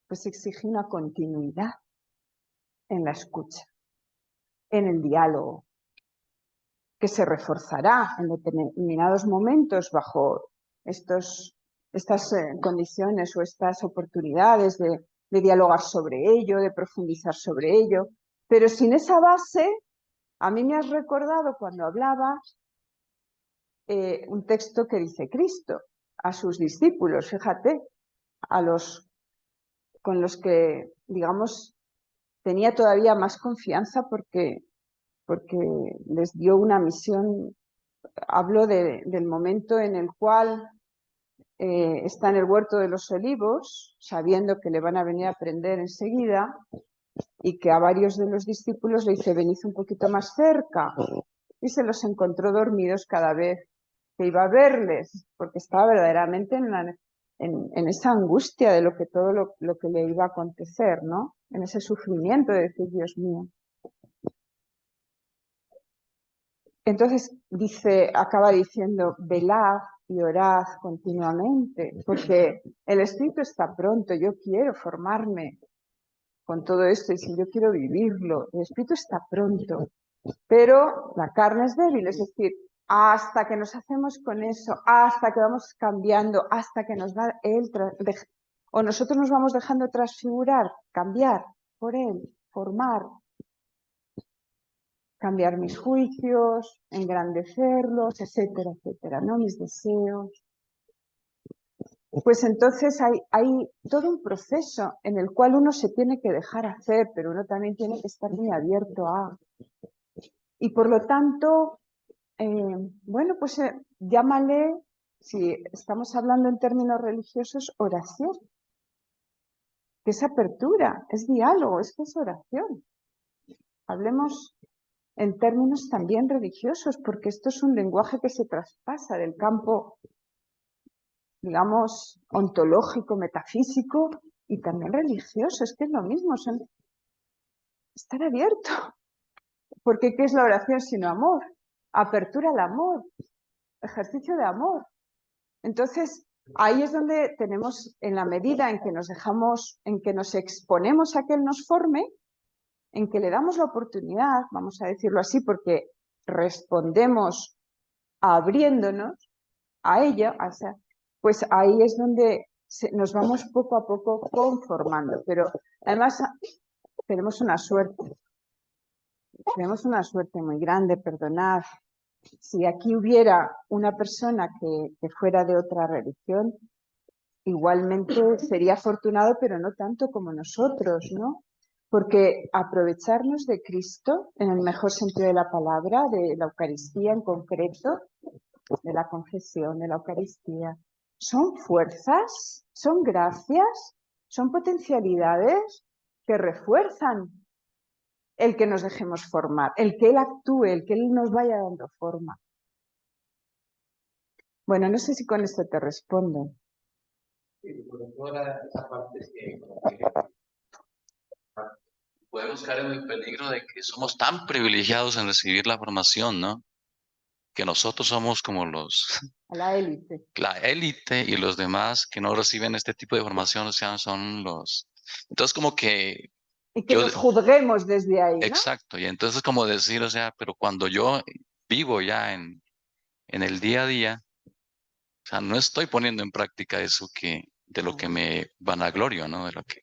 Pues exige una continuidad en la escucha, en el diálogo, que se reforzará en determinados momentos bajo estas condiciones o estas oportunidades de dialogar sobre ello, de profundizar sobre ello. Pero sin esa base, a mí me has recordado cuando hablaba un texto que dice Cristo a sus discípulos, fíjate, con los que, digamos, tenía todavía más confianza porque les dio una misión. Hablo del momento en el cual está en el huerto de los olivos, sabiendo que le van a venir a prender enseguida, y que a varios de los discípulos le dice, venid un poquito más cerca, y se los encontró dormidos cada vez que iba a verles, porque estaba verdaderamente en esa angustia de todo lo que le iba a acontecer, ¿no? En ese sufrimiento de decir, Dios mío. Entonces acaba diciendo, velad y orad continuamente, porque el espíritu está pronto, yo quiero formarme con todo esto, y si yo quiero vivirlo, el espíritu está pronto, pero la carne es débil, es decir, hasta que nos hacemos con eso, hasta que vamos cambiando, hasta que nos va él, o nosotros nos vamos dejando transfigurar, cambiar por él, formar, cambiar mis juicios, engrandecerlos, etcétera, etcétera, ¿no? Mis deseos. Pues entonces hay todo un proceso en el cual uno se tiene que dejar hacer, pero uno también tiene que estar muy abierto a. Y por lo tanto, bueno, pues llámale, si estamos hablando en términos religiosos, oración. Que es apertura, es diálogo, es que es oración. Hablemos en términos también religiosos, porque esto es un lenguaje que se traspasa del campo, digamos, ontológico, metafísico y también religioso. Es que es lo mismo, estar abierto. Porque ¿qué es la oración sino amor? Apertura al amor, ejercicio de amor. Entonces, ahí es donde tenemos, en la medida en que nos dejamos, en que nos exponemos a que Él nos forme, en que le damos la oportunidad, vamos a decirlo así, porque respondemos abriéndonos a ella, pues ahí es donde nos vamos poco a poco conformando. Pero además tenemos una suerte muy grande, perdonad, si aquí hubiera una persona que fuera de otra religión, igualmente sería afortunado, pero no tanto como nosotros, ¿no? Porque aprovecharnos de Cristo, en el mejor sentido de la palabra, de la Eucaristía en concreto, de la confesión, de la Eucaristía, son fuerzas, son gracias, son potencialidades que refuerzan el que nos dejemos formar, el que Él actúe, el que Él nos vaya dando forma. Bueno, no sé si con esto te respondo. Podemos caer en el peligro de que somos tan privilegiados en recibir la formación, ¿no? Que nosotros somos como A la élite. la élite y los demás que no reciben este tipo de formación, o sea, son los... Entonces como que Y que nos juzguemos desde ahí, ¿no? Exacto, y entonces como decir, o sea, pero cuando yo vivo ya en el día a día, o sea, no estoy poniendo en práctica eso de lo que me vanaglorio, ¿no? De lo que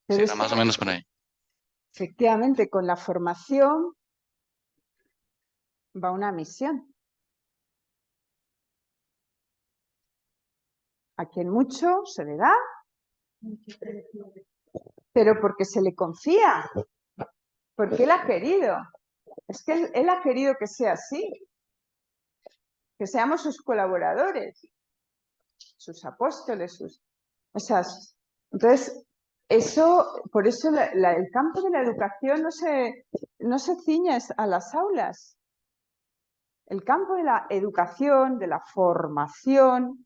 Pero será es más o que, menos por ahí. efectivamente, con la formación va una misión. A quien mucho se le da, pero porque se le confía, porque Él ha querido. Es que él ha querido que sea así, que seamos sus colaboradores, sus apóstoles, entonces, por eso el campo de la educación no se ciña a las aulas. El campo de la educación, de la formación,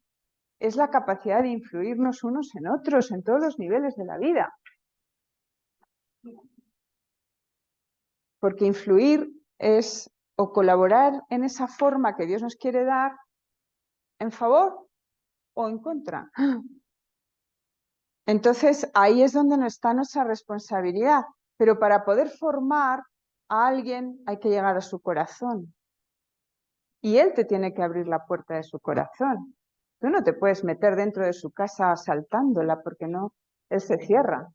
es la capacidad de influirnos unos en otros en todos los niveles de la vida. Porque influir es o colaborar en esa forma que Dios nos quiere dar en favor o en contra. Entonces, ahí es donde está nuestra responsabilidad. Pero para poder formar a alguien hay que llegar a su corazón. Y él te tiene que abrir la puerta de su corazón. Tú no te puedes meter dentro de su casa asaltándola porque no, él se cierra.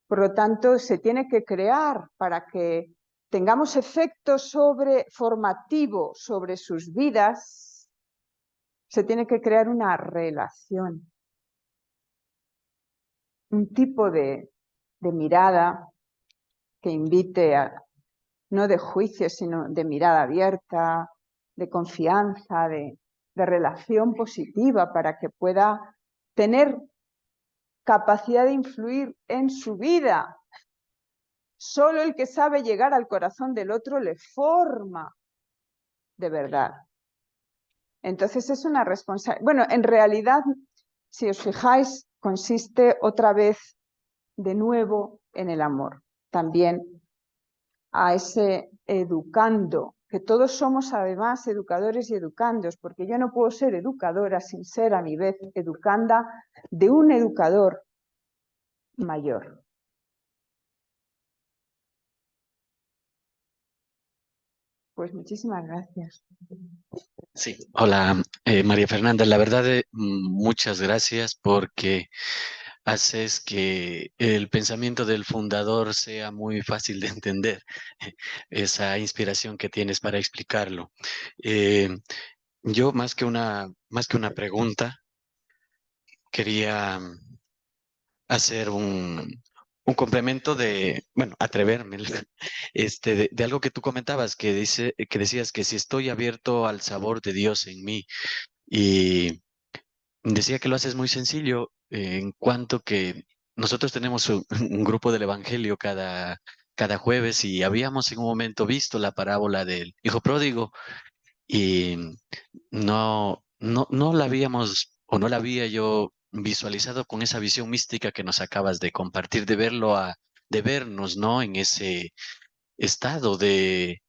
Por lo tanto, se tiene que crear para que tengamos efecto formativo sobre sus vidas, se tiene que crear una relación, un tipo de mirada que invite no de juicio, sino de mirada abierta, de confianza, de relación positiva para que pueda tener capacidad de influir en su vida. Solo el que sabe llegar al corazón del otro le forma de verdad. Entonces es una responsabilidad. Bueno, en realidad, si os fijáis, consiste otra vez de nuevo en el amor. También a ese educando, que todos somos además educadores y educandos, porque yo no puedo ser educadora sin ser a mi vez educanda de un educador mayor. Pues muchísimas gracias. Sí, hola María Fernanda, la verdad muchas gracias porque haces que el pensamiento del fundador sea muy fácil de entender, esa inspiración que tienes para explicarlo. Eh, yo más que una pregunta, quería hacer un complemento de, bueno, atreverme, de algo que tú comentabas, que decías que si estoy abierto al sabor de Dios en mí, y decía que lo haces muy sencillo, en cuanto que nosotros tenemos un grupo del Evangelio cada jueves y habíamos en un momento visto la parábola del hijo pródigo y no la habíamos o no la había yo visualizado con esa visión mística que nos acabas de compartir, de vernos, ¿no? En ese estado de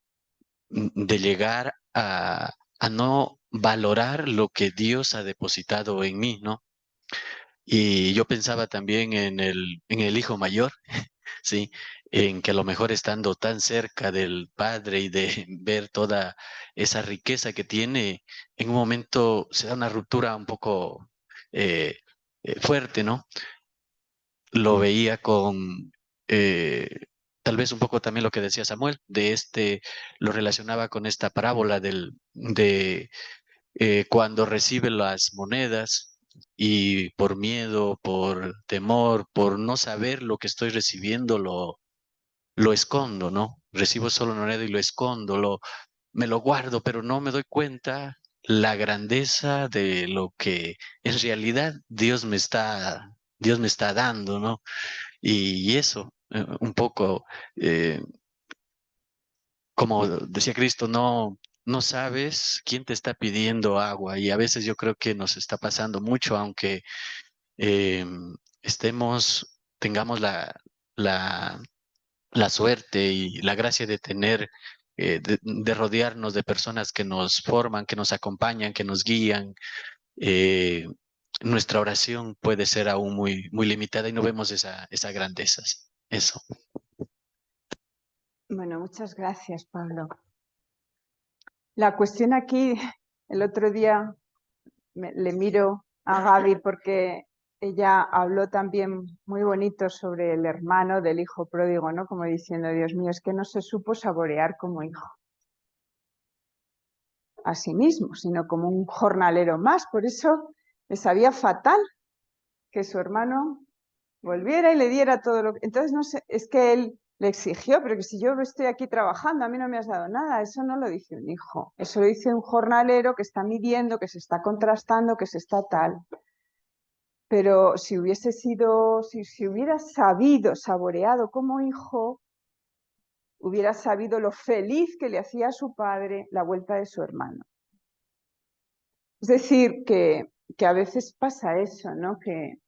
llegar a no valorar lo que Dios ha depositado en mí, ¿no? Y yo pensaba también en el hijo mayor, ¿sí? En que a lo mejor estando tan cerca del padre y de ver toda esa riqueza que tiene, en un momento se da una ruptura un poco fuerte, ¿no? Lo veía con tal vez un poco también lo que decía Samuel, lo relacionaba con esta parábola de cuando recibe las monedas y por miedo, por temor, por no saber lo que estoy recibiendo, lo escondo, ¿no? Recibo solo una moneda y lo escondo, me lo guardo, pero no me doy cuenta la grandeza de lo que en realidad Dios me está dando, ¿no? Y eso, un poco, como decía Cristo, no sabes quién te está pidiendo agua y a veces yo creo que nos está pasando mucho, aunque eh, tengamos la, la suerte y la gracia de tener, de rodearnos de personas que nos forman, que nos acompañan, que nos guían. eh, Nuestra oración puede ser aún muy limitada y no vemos esa grandeza. Eso. Bueno, muchas gracias, Pablo. La cuestión aquí, el otro día le miro a Gaby porque ella habló también muy bonito sobre el hermano del hijo pródigo, ¿no? Como diciendo, Dios mío, es que no se supo saborear como hijo a sí mismo, sino como un jornalero más. Por eso le sabía fatal que su hermano volviera y le diera todo lo que... Entonces, no sé, es que él le exigió, pero que si yo estoy aquí trabajando, a mí no me has dado nada. Eso no lo dice un hijo, eso lo dice un jornalero que está midiendo, que se está contrastando, que se está tal. Pero si hubiese sido, si hubiera sabido, saboreado como hijo, hubiera sabido lo feliz que le hacía a su padre la vuelta de su hermano. Es decir, que a veces pasa eso, ¿no? Que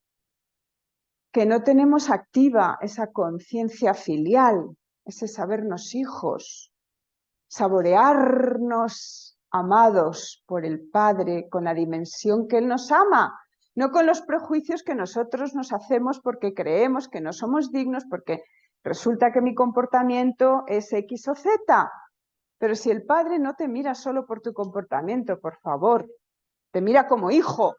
no tenemos activa esa conciencia filial, ese sabernos hijos, saborearnos amados por el Padre con la dimensión que Él nos ama, no con los prejuicios que nosotros nos hacemos porque creemos que no somos dignos, porque resulta que mi comportamiento es X o Z. Pero si el Padre no te mira solo por tu comportamiento, por favor, te mira como hijo.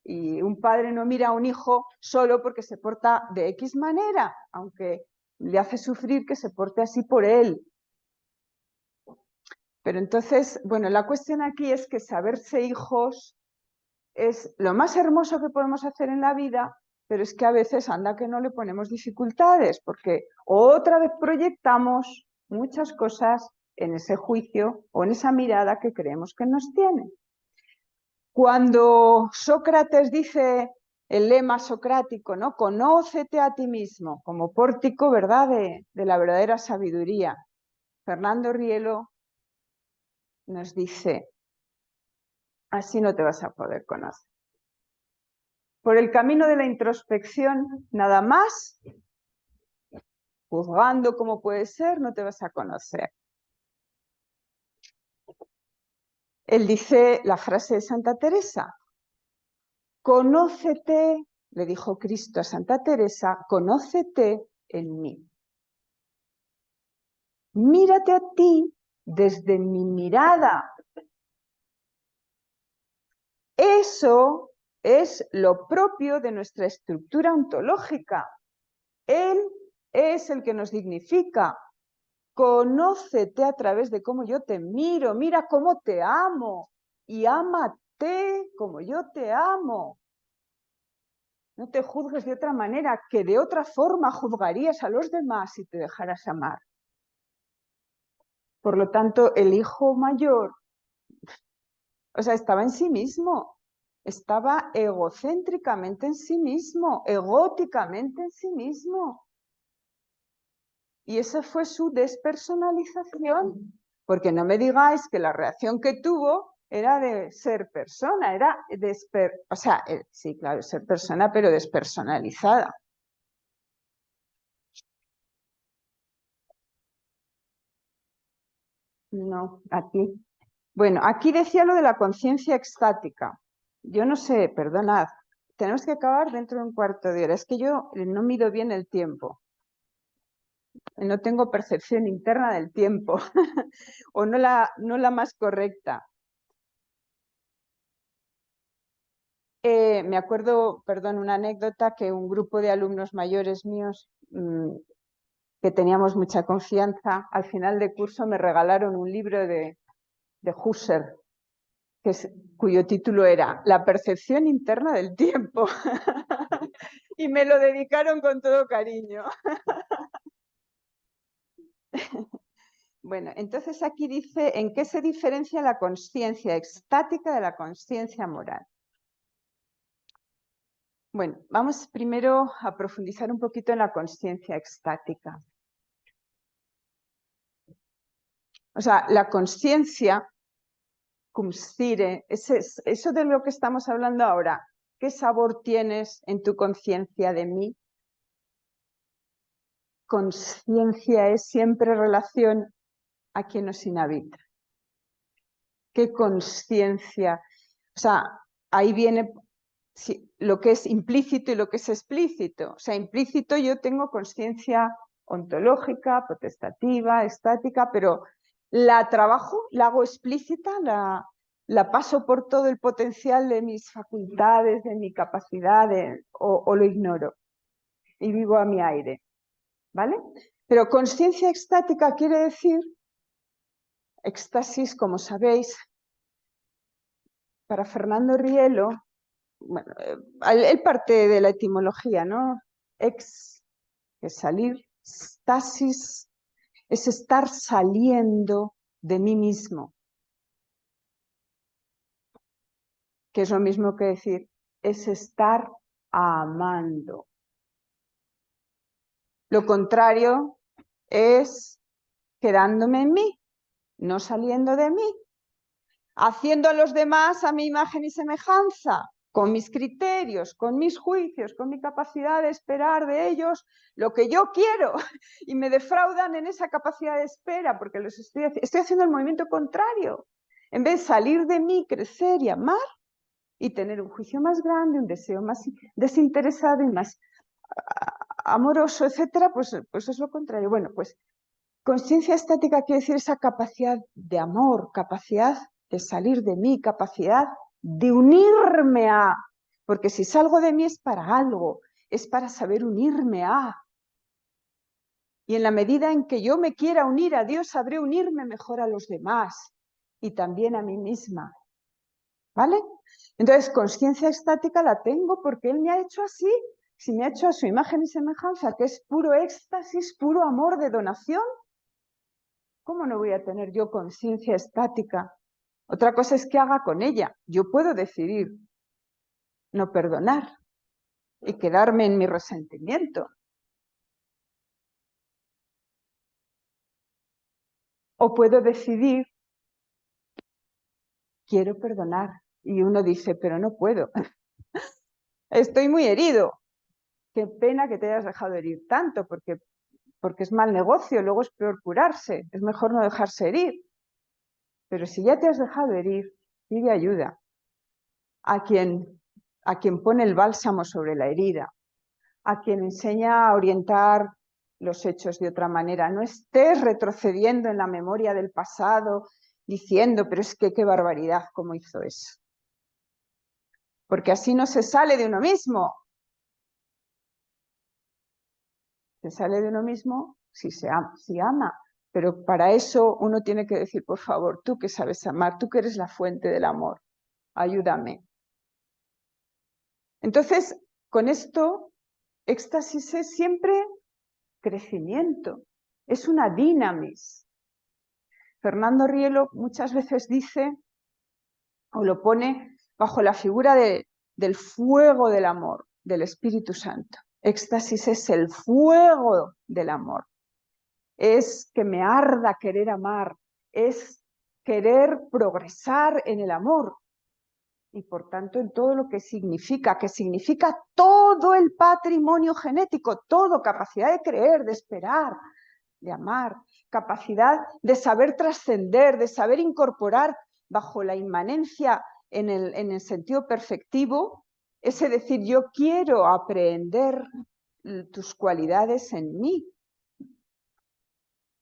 Y un padre no mira a un hijo solo porque se porta de X manera, aunque le hace sufrir que se porte así por él. Pero entonces, bueno, la cuestión aquí es que saberse hijos es lo más hermoso que podemos hacer en la vida, pero es que a veces anda que no le ponemos dificultades, porque otra vez proyectamos muchas cosas en ese juicio o en esa mirada que creemos que nos tiene. Cuando Sócrates dice el lema socrático, ¿no? Conócete a ti mismo, como pórtico, ¿verdad?, de la verdadera sabiduría. Fernando Rielo nos dice, así no te vas a poder conocer. Por el camino de la introspección, nada más, juzgando cómo puede ser, no te vas a conocer. Él dice la frase de Santa Teresa, conócete, le dijo Cristo a Santa Teresa, conócete en mí. Mírate a ti desde mi mirada. Eso es lo propio de nuestra estructura ontológica. Él es el que nos dignifica. Conócete a través de cómo yo te miro, mira cómo te amo y ámate como yo te amo. No te juzgues de otra manera, que de otra forma juzgarías a los demás si te dejaras amar. Por lo tanto, el hijo mayor, o sea, estaba en sí mismo, estaba egocéntricamente en sí mismo, egóticamente en sí mismo. Y esa fue su despersonalización. Porque no me digáis que la reacción que tuvo era de ser persona, era sí, claro, ser persona, pero despersonalizada. No, aquí. Bueno, aquí decía lo de la conciencia extática. Yo no sé, perdonad, tenemos que acabar dentro de un cuarto de hora. Es que yo no mido bien el tiempo. No tengo percepción interna del tiempo o no la más correcta. Me acuerdo, perdón, una anécdota que un grupo de alumnos mayores míos que teníamos mucha confianza, al final de curso me regalaron un libro de Husserl, cuyo título era La percepción interna del tiempo. Y me lo dedicaron con todo cariño. Bueno, entonces aquí dice en qué se diferencia la consciencia extática de la consciencia moral. Bueno, vamos primero a profundizar un poquito en la consciencia extática. O sea, la consciencia, cum scire, eso de lo que estamos hablando ahora, ¿qué sabor tienes en tu conciencia de mí? Consciencia es siempre relación a quien nos inhabita. ¿Qué consciencia? O sea, ahí viene lo que es implícito y lo que es explícito. O sea, implícito yo tengo consciencia ontológica, potestativa, estática, pero la trabajo, la hago explícita, la paso por todo el potencial de mis facultades, de mi capacidad, o lo ignoro y vivo a mi aire, ¿vale? Pero consciencia extática quiere decir, éxtasis, como sabéis, para Fernando Rielo, bueno, él parte de la etimología, ¿no? Ex, que es salir, stasis, es estar saliendo de mí mismo, que es lo mismo que decir, es estar amando. Lo contrario es quedándome en mí, no saliendo de mí, haciendo a los demás a mi imagen y semejanza, con mis criterios, con mis juicios, con mi capacidad de esperar de ellos lo que yo quiero, y me defraudan en esa capacidad de espera porque estoy haciendo el movimiento contrario. En vez de salir de mí, crecer y amar y tener un juicio más grande, un deseo más desinteresado y más amoroso, etcétera, pues es lo contrario. Bueno, pues consciencia estática quiere decir esa capacidad de amor, capacidad de salir de mí, capacidad de unirme a, porque si salgo de mí es para algo, es para saber unirme a. Y en la medida en que yo me quiera unir a Dios, sabré unirme mejor a los demás y también a mí misma. ¿Vale? Entonces, consciencia estática la tengo porque Él me ha hecho así. Si me ha hecho a su imagen y semejanza, que es puro éxtasis, puro amor de donación, ¿cómo no voy a tener yo conciencia estática? Otra cosa es que haga con ella. Yo puedo decidir no perdonar y quedarme en mi resentimiento. O puedo decidir, quiero perdonar. Y uno dice, pero no puedo. Estoy muy herido. Qué pena que te hayas dejado herir tanto, porque es mal negocio, luego es peor curarse. Es mejor no dejarse herir. Pero si ya te has dejado herir, pide ayuda a quien pone el bálsamo sobre la herida, a quien enseña a orientar los hechos de otra manera. No estés retrocediendo en la memoria del pasado diciendo, pero es que qué barbaridad cómo hizo eso. Porque así no se sale de uno mismo. Se sale de uno mismo si ama. Pero para eso uno tiene que decir, por favor, tú que sabes amar, tú que eres la fuente del amor, ayúdame. Entonces, con esto, éxtasis es siempre crecimiento, es una dinamis. Fernando Rielo muchas veces dice, o lo pone bajo la figura del fuego del amor, del Espíritu Santo. Éxtasis es el fuego del amor. Es que me arda querer amar, es querer progresar en el amor y por tanto en todo lo que significa todo el patrimonio genético, todo, capacidad de creer, de esperar, de amar, capacidad de saber trascender, de saber incorporar bajo la inmanencia en el sentido perfectivo, ese decir yo quiero aprender tus cualidades en mí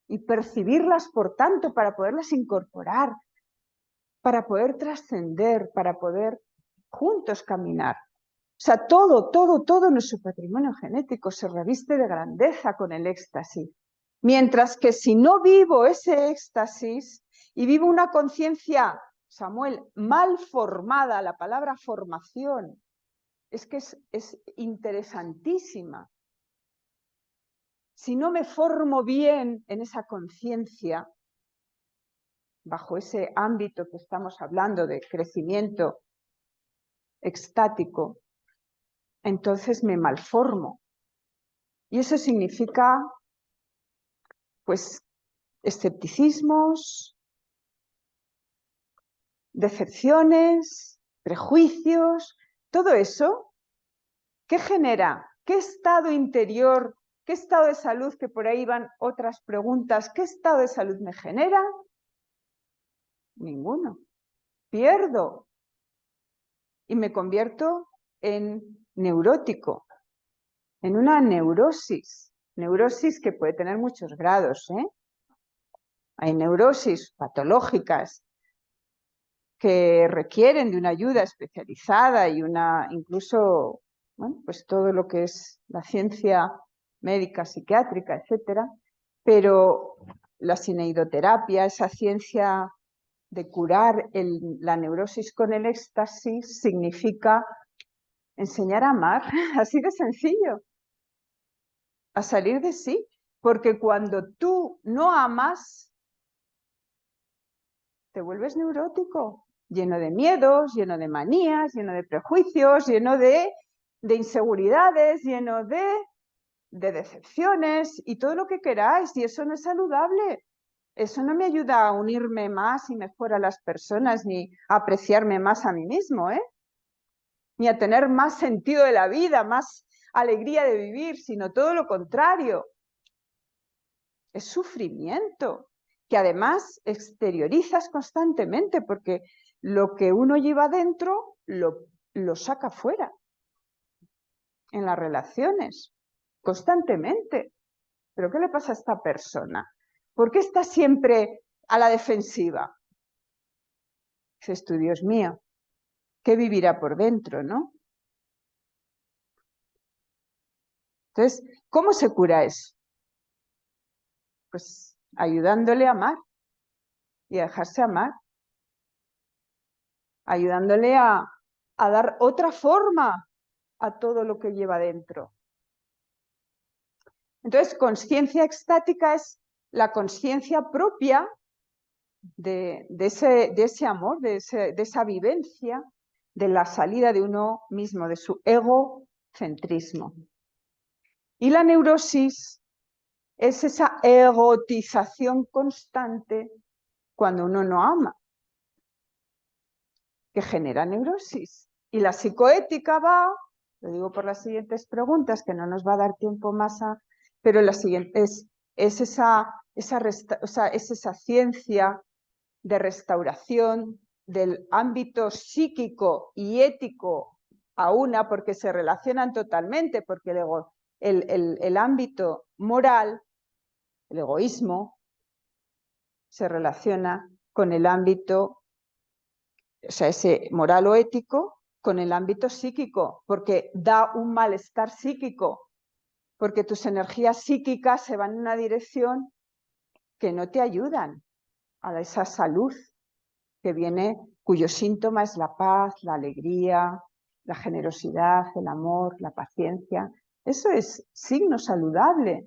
y percibirlas por tanto para poderlas incorporar, para poder trascender, para poder juntos caminar. O sea, todo nuestro patrimonio genético se reviste de grandeza con el éxtasis. Mientras que si no vivo ese éxtasis y vivo una conciencia, Samuel, mal formada, la palabra formación, es que es interesantísima. Si no me formo bien en esa conciencia, bajo ese ámbito que estamos hablando de crecimiento extático, entonces me malformo. Y eso significa, pues, escepticismos, decepciones, prejuicios, todo eso, ¿qué genera? ¿Qué estado interior, qué estado de salud, que por ahí van otras preguntas, qué estado de salud me genera? Ninguno. Pierdo y me convierto en neurótico, en una neurosis. Neurosis que puede tener muchos grados, ¿eh? Hay neurosis patológicas que requieren de una ayuda especializada y incluso, bueno, pues todo lo que es la ciencia médica, psiquiátrica, etcétera, pero la cineidoterapia, esa ciencia de curar la neurosis con el éxtasis, significa enseñar a amar, así de sencillo, a salir de sí, porque cuando tú no amas, te vuelves neurótico, lleno de miedos, lleno de manías, lleno de prejuicios, lleno de inseguridades, lleno de decepciones y todo lo que queráis, y eso no es saludable. Eso no me ayuda a unirme más y mejor a las personas, ni a apreciarme más a mí mismo, ¿eh? Ni a tener más sentido de la vida, más alegría de vivir, sino todo lo contrario. Es sufrimiento, que además exteriorizas constantemente, porque lo que uno lleva dentro lo saca fuera, en las relaciones, constantemente. ¿Pero qué le pasa a esta persona? ¿Por qué está siempre a la defensiva? Dices tú, Dios mío, ¿qué vivirá por dentro, no? Entonces, ¿cómo se cura eso? Pues ayudándole a amar y a dejarse amar, ayudándole a dar otra forma a todo lo que lleva dentro. Entonces, conciencia extática es la conciencia propia de ese amor, de esa vivencia, de la salida de uno mismo, de su egocentrismo. Y la neurosis es esa egotización constante cuando uno no ama, que genera neurosis. Y la psicoética va, lo digo por las siguientes preguntas, que no nos va a dar tiempo más pero la siguiente es esa ciencia de restauración del ámbito psíquico y ético a una, porque se relacionan totalmente, porque el ámbito moral, el egoísmo, se relaciona con el ámbito, o sea, ese moral o ético, con el ámbito psíquico, porque da un malestar psíquico, porque tus energías psíquicas se van en una dirección que no te ayudan a esa salud que viene, cuyo síntoma es la paz, la alegría, la generosidad, el amor, la paciencia. Eso es signo saludable.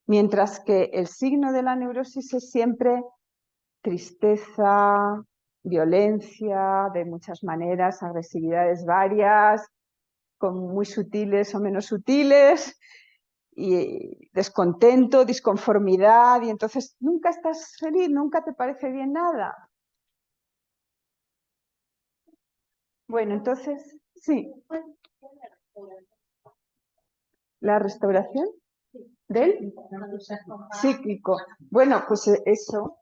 Mientras que el signo de la neurosis es siempre tristeza, violencia de muchas maneras, agresividades varias, muy sutiles o menos sutiles, y descontento, disconformidad, y entonces nunca estás feliz, nunca te parece bien nada. Bueno, entonces, sí. ¿La restauración del psíquico? Bueno, pues eso,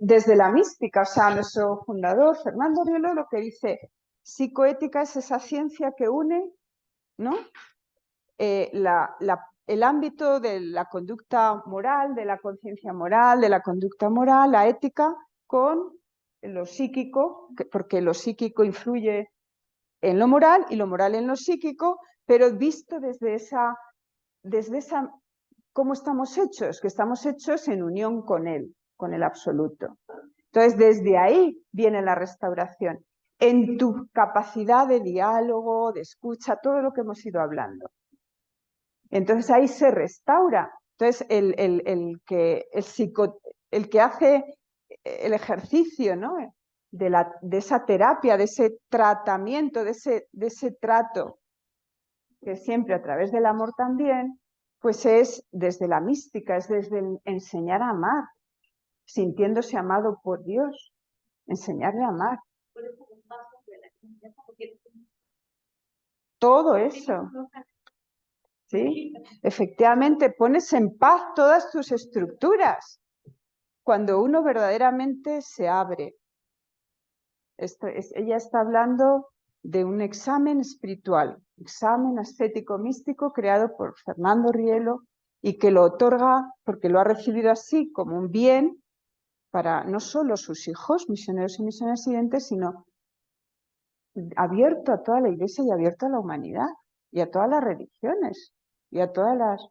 desde la mística, o sea, nuestro fundador, Fernando Oriolo, lo que dice, psicoética es esa ciencia que une, ¿no? El ámbito de la conducta moral, de la conciencia moral, de la conducta moral, la ética, con lo psíquico, porque lo psíquico influye en lo moral y lo moral en lo psíquico, pero visto desde esa ¿cómo estamos hechos? Que estamos hechos en unión con Él, con el absoluto. Entonces, desde ahí viene la restauración, en tu capacidad de diálogo, de escucha, todo lo que hemos ido hablando. Entonces ahí se restaura. Entonces el que hace el ejercicio, ¿no?, de esa terapia, de ese tratamiento, de ese trato, que siempre a través del amor también, pues es desde la mística, es desde el enseñar a amar, sintiéndose amado por Dios, enseñarle a amar. Todo eso. ¿Sí? Efectivamente, pones en paz todas tus estructuras cuando uno verdaderamente se abre. Ella está hablando de un examen espiritual, examen ascético místico creado por Fernando Rielo y que lo otorga porque lo ha recibido así como un bien para no solo sus hijos, misioneros y misioneras residentes, sino abierto a toda la Iglesia y abierto a la humanidad y a todas las religiones y a todas las...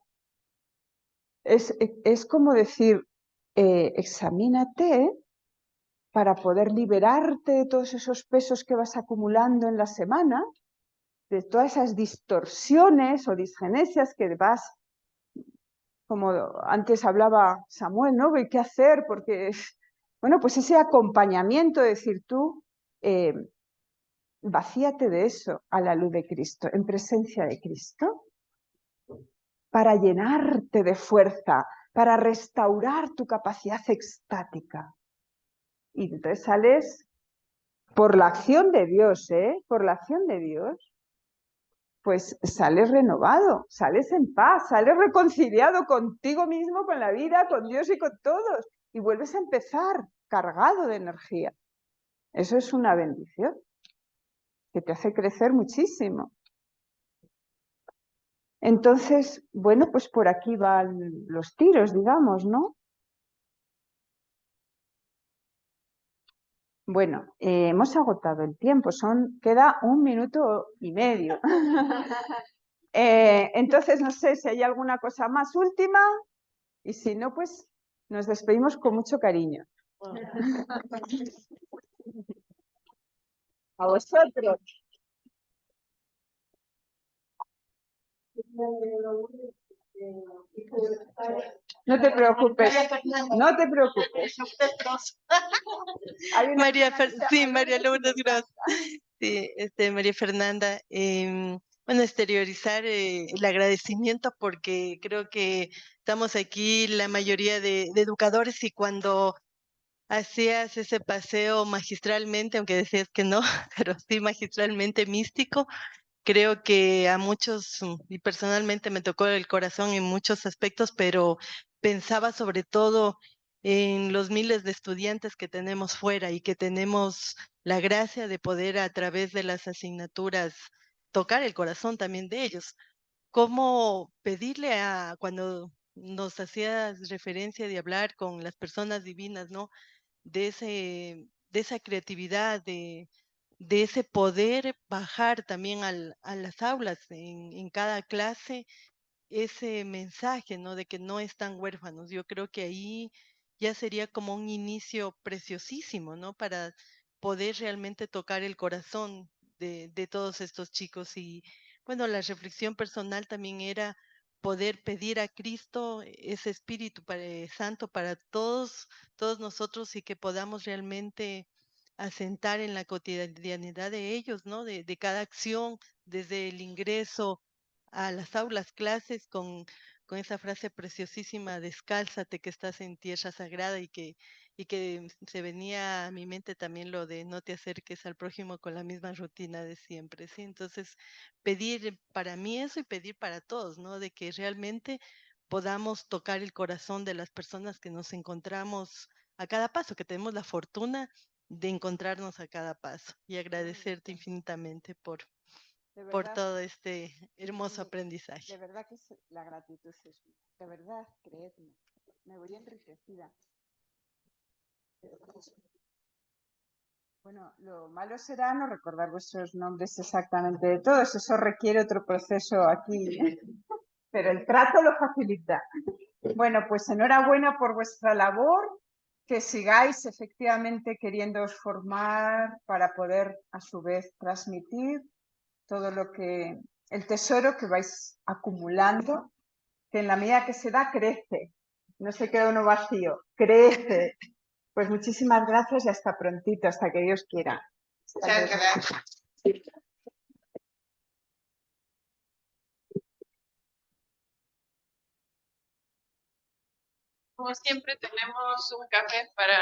Es como decir, examínate para poder liberarte de todos esos pesos que vas acumulando en la semana, de todas esas distorsiones o disgenesias que vas, como antes hablaba Samuel, ¿no? ¿Qué hacer? Porque, bueno, pues ese acompañamiento, decir tú, vacíate de eso a la luz de Cristo, en presencia de Cristo, para llenarte de fuerza, para restaurar tu capacidad extática. Y entonces sales por la acción de Dios, por la acción de Dios, pues sales renovado, sales en paz, sales reconciliado contigo mismo, con la vida, con Dios y con todos. Y vuelves a empezar cargado de energía. Eso es una bendición que te hace crecer muchísimo. Entonces, bueno, pues por aquí van los tiros, digamos, ¿no? Bueno, hemos agotado el tiempo, queda 1 minuto y medio. Entonces, no sé si hay alguna cosa más última y si no, pues nos despedimos con mucho cariño. A vosotros. No te preocupes, no te preocupes. Sí, María Lourdes Gross. Sí, María Fernanda. Bueno, exteriorizar el agradecimiento porque creo que estamos aquí la mayoría de educadores y cuando hacías ese paseo magistralmente, aunque decías que no, pero sí magistralmente místico, creo que a muchos, y personalmente me tocó el corazón en muchos aspectos, pero pensaba sobre todo en los miles de estudiantes que tenemos fuera y que tenemos la gracia de poder a través de las asignaturas tocar el corazón también de ellos. ¿Cómo pedirle cuando nos hacías referencia de hablar con las personas divinas, ¿no? De esa creatividad, de ese poder bajar también a las aulas en cada clase ese mensaje, ¿no? De que no están huérfanos. Yo creo que ahí ya sería como un inicio preciosísimo, ¿no? Para poder realmente tocar el corazón de todos estos chicos. Y bueno, la reflexión personal también era poder pedir a Cristo ese Espíritu Santo para todos nosotros y que podamos realmente asentar en la cotidianidad de ellos, ¿no? De cada acción, desde el ingreso a las aulas, clases, con esa frase preciosísima, descálzate que estás en tierra sagrada y que se venía a mi mente también lo de no te acerques al prójimo con la misma rutina de siempre, ¿sí? Entonces, pedir para mí eso y pedir para todos, ¿no? De que realmente podamos tocar el corazón de las personas que nos encontramos a cada paso, que tenemos la fortuna de encontrarnos a cada paso y agradecerte infinitamente por todo este hermoso aprendizaje. De verdad que la gratitud es, de verdad, creedme, me voy enriquecida. Bueno, lo malo será no recordar vuestros nombres exactamente de todos, eso requiere otro proceso aquí. pero el trato lo facilita. Bueno, pues enhorabuena por vuestra labor, que sigáis efectivamente queriéndoos formar para poder a su vez transmitir todo lo que, el tesoro que vais acumulando, que en la medida que se da crece, no se queda uno vacío, crece. Pues muchísimas gracias y hasta prontito, hasta que Dios quiera. Muchas gracias. Como siempre tenemos un café para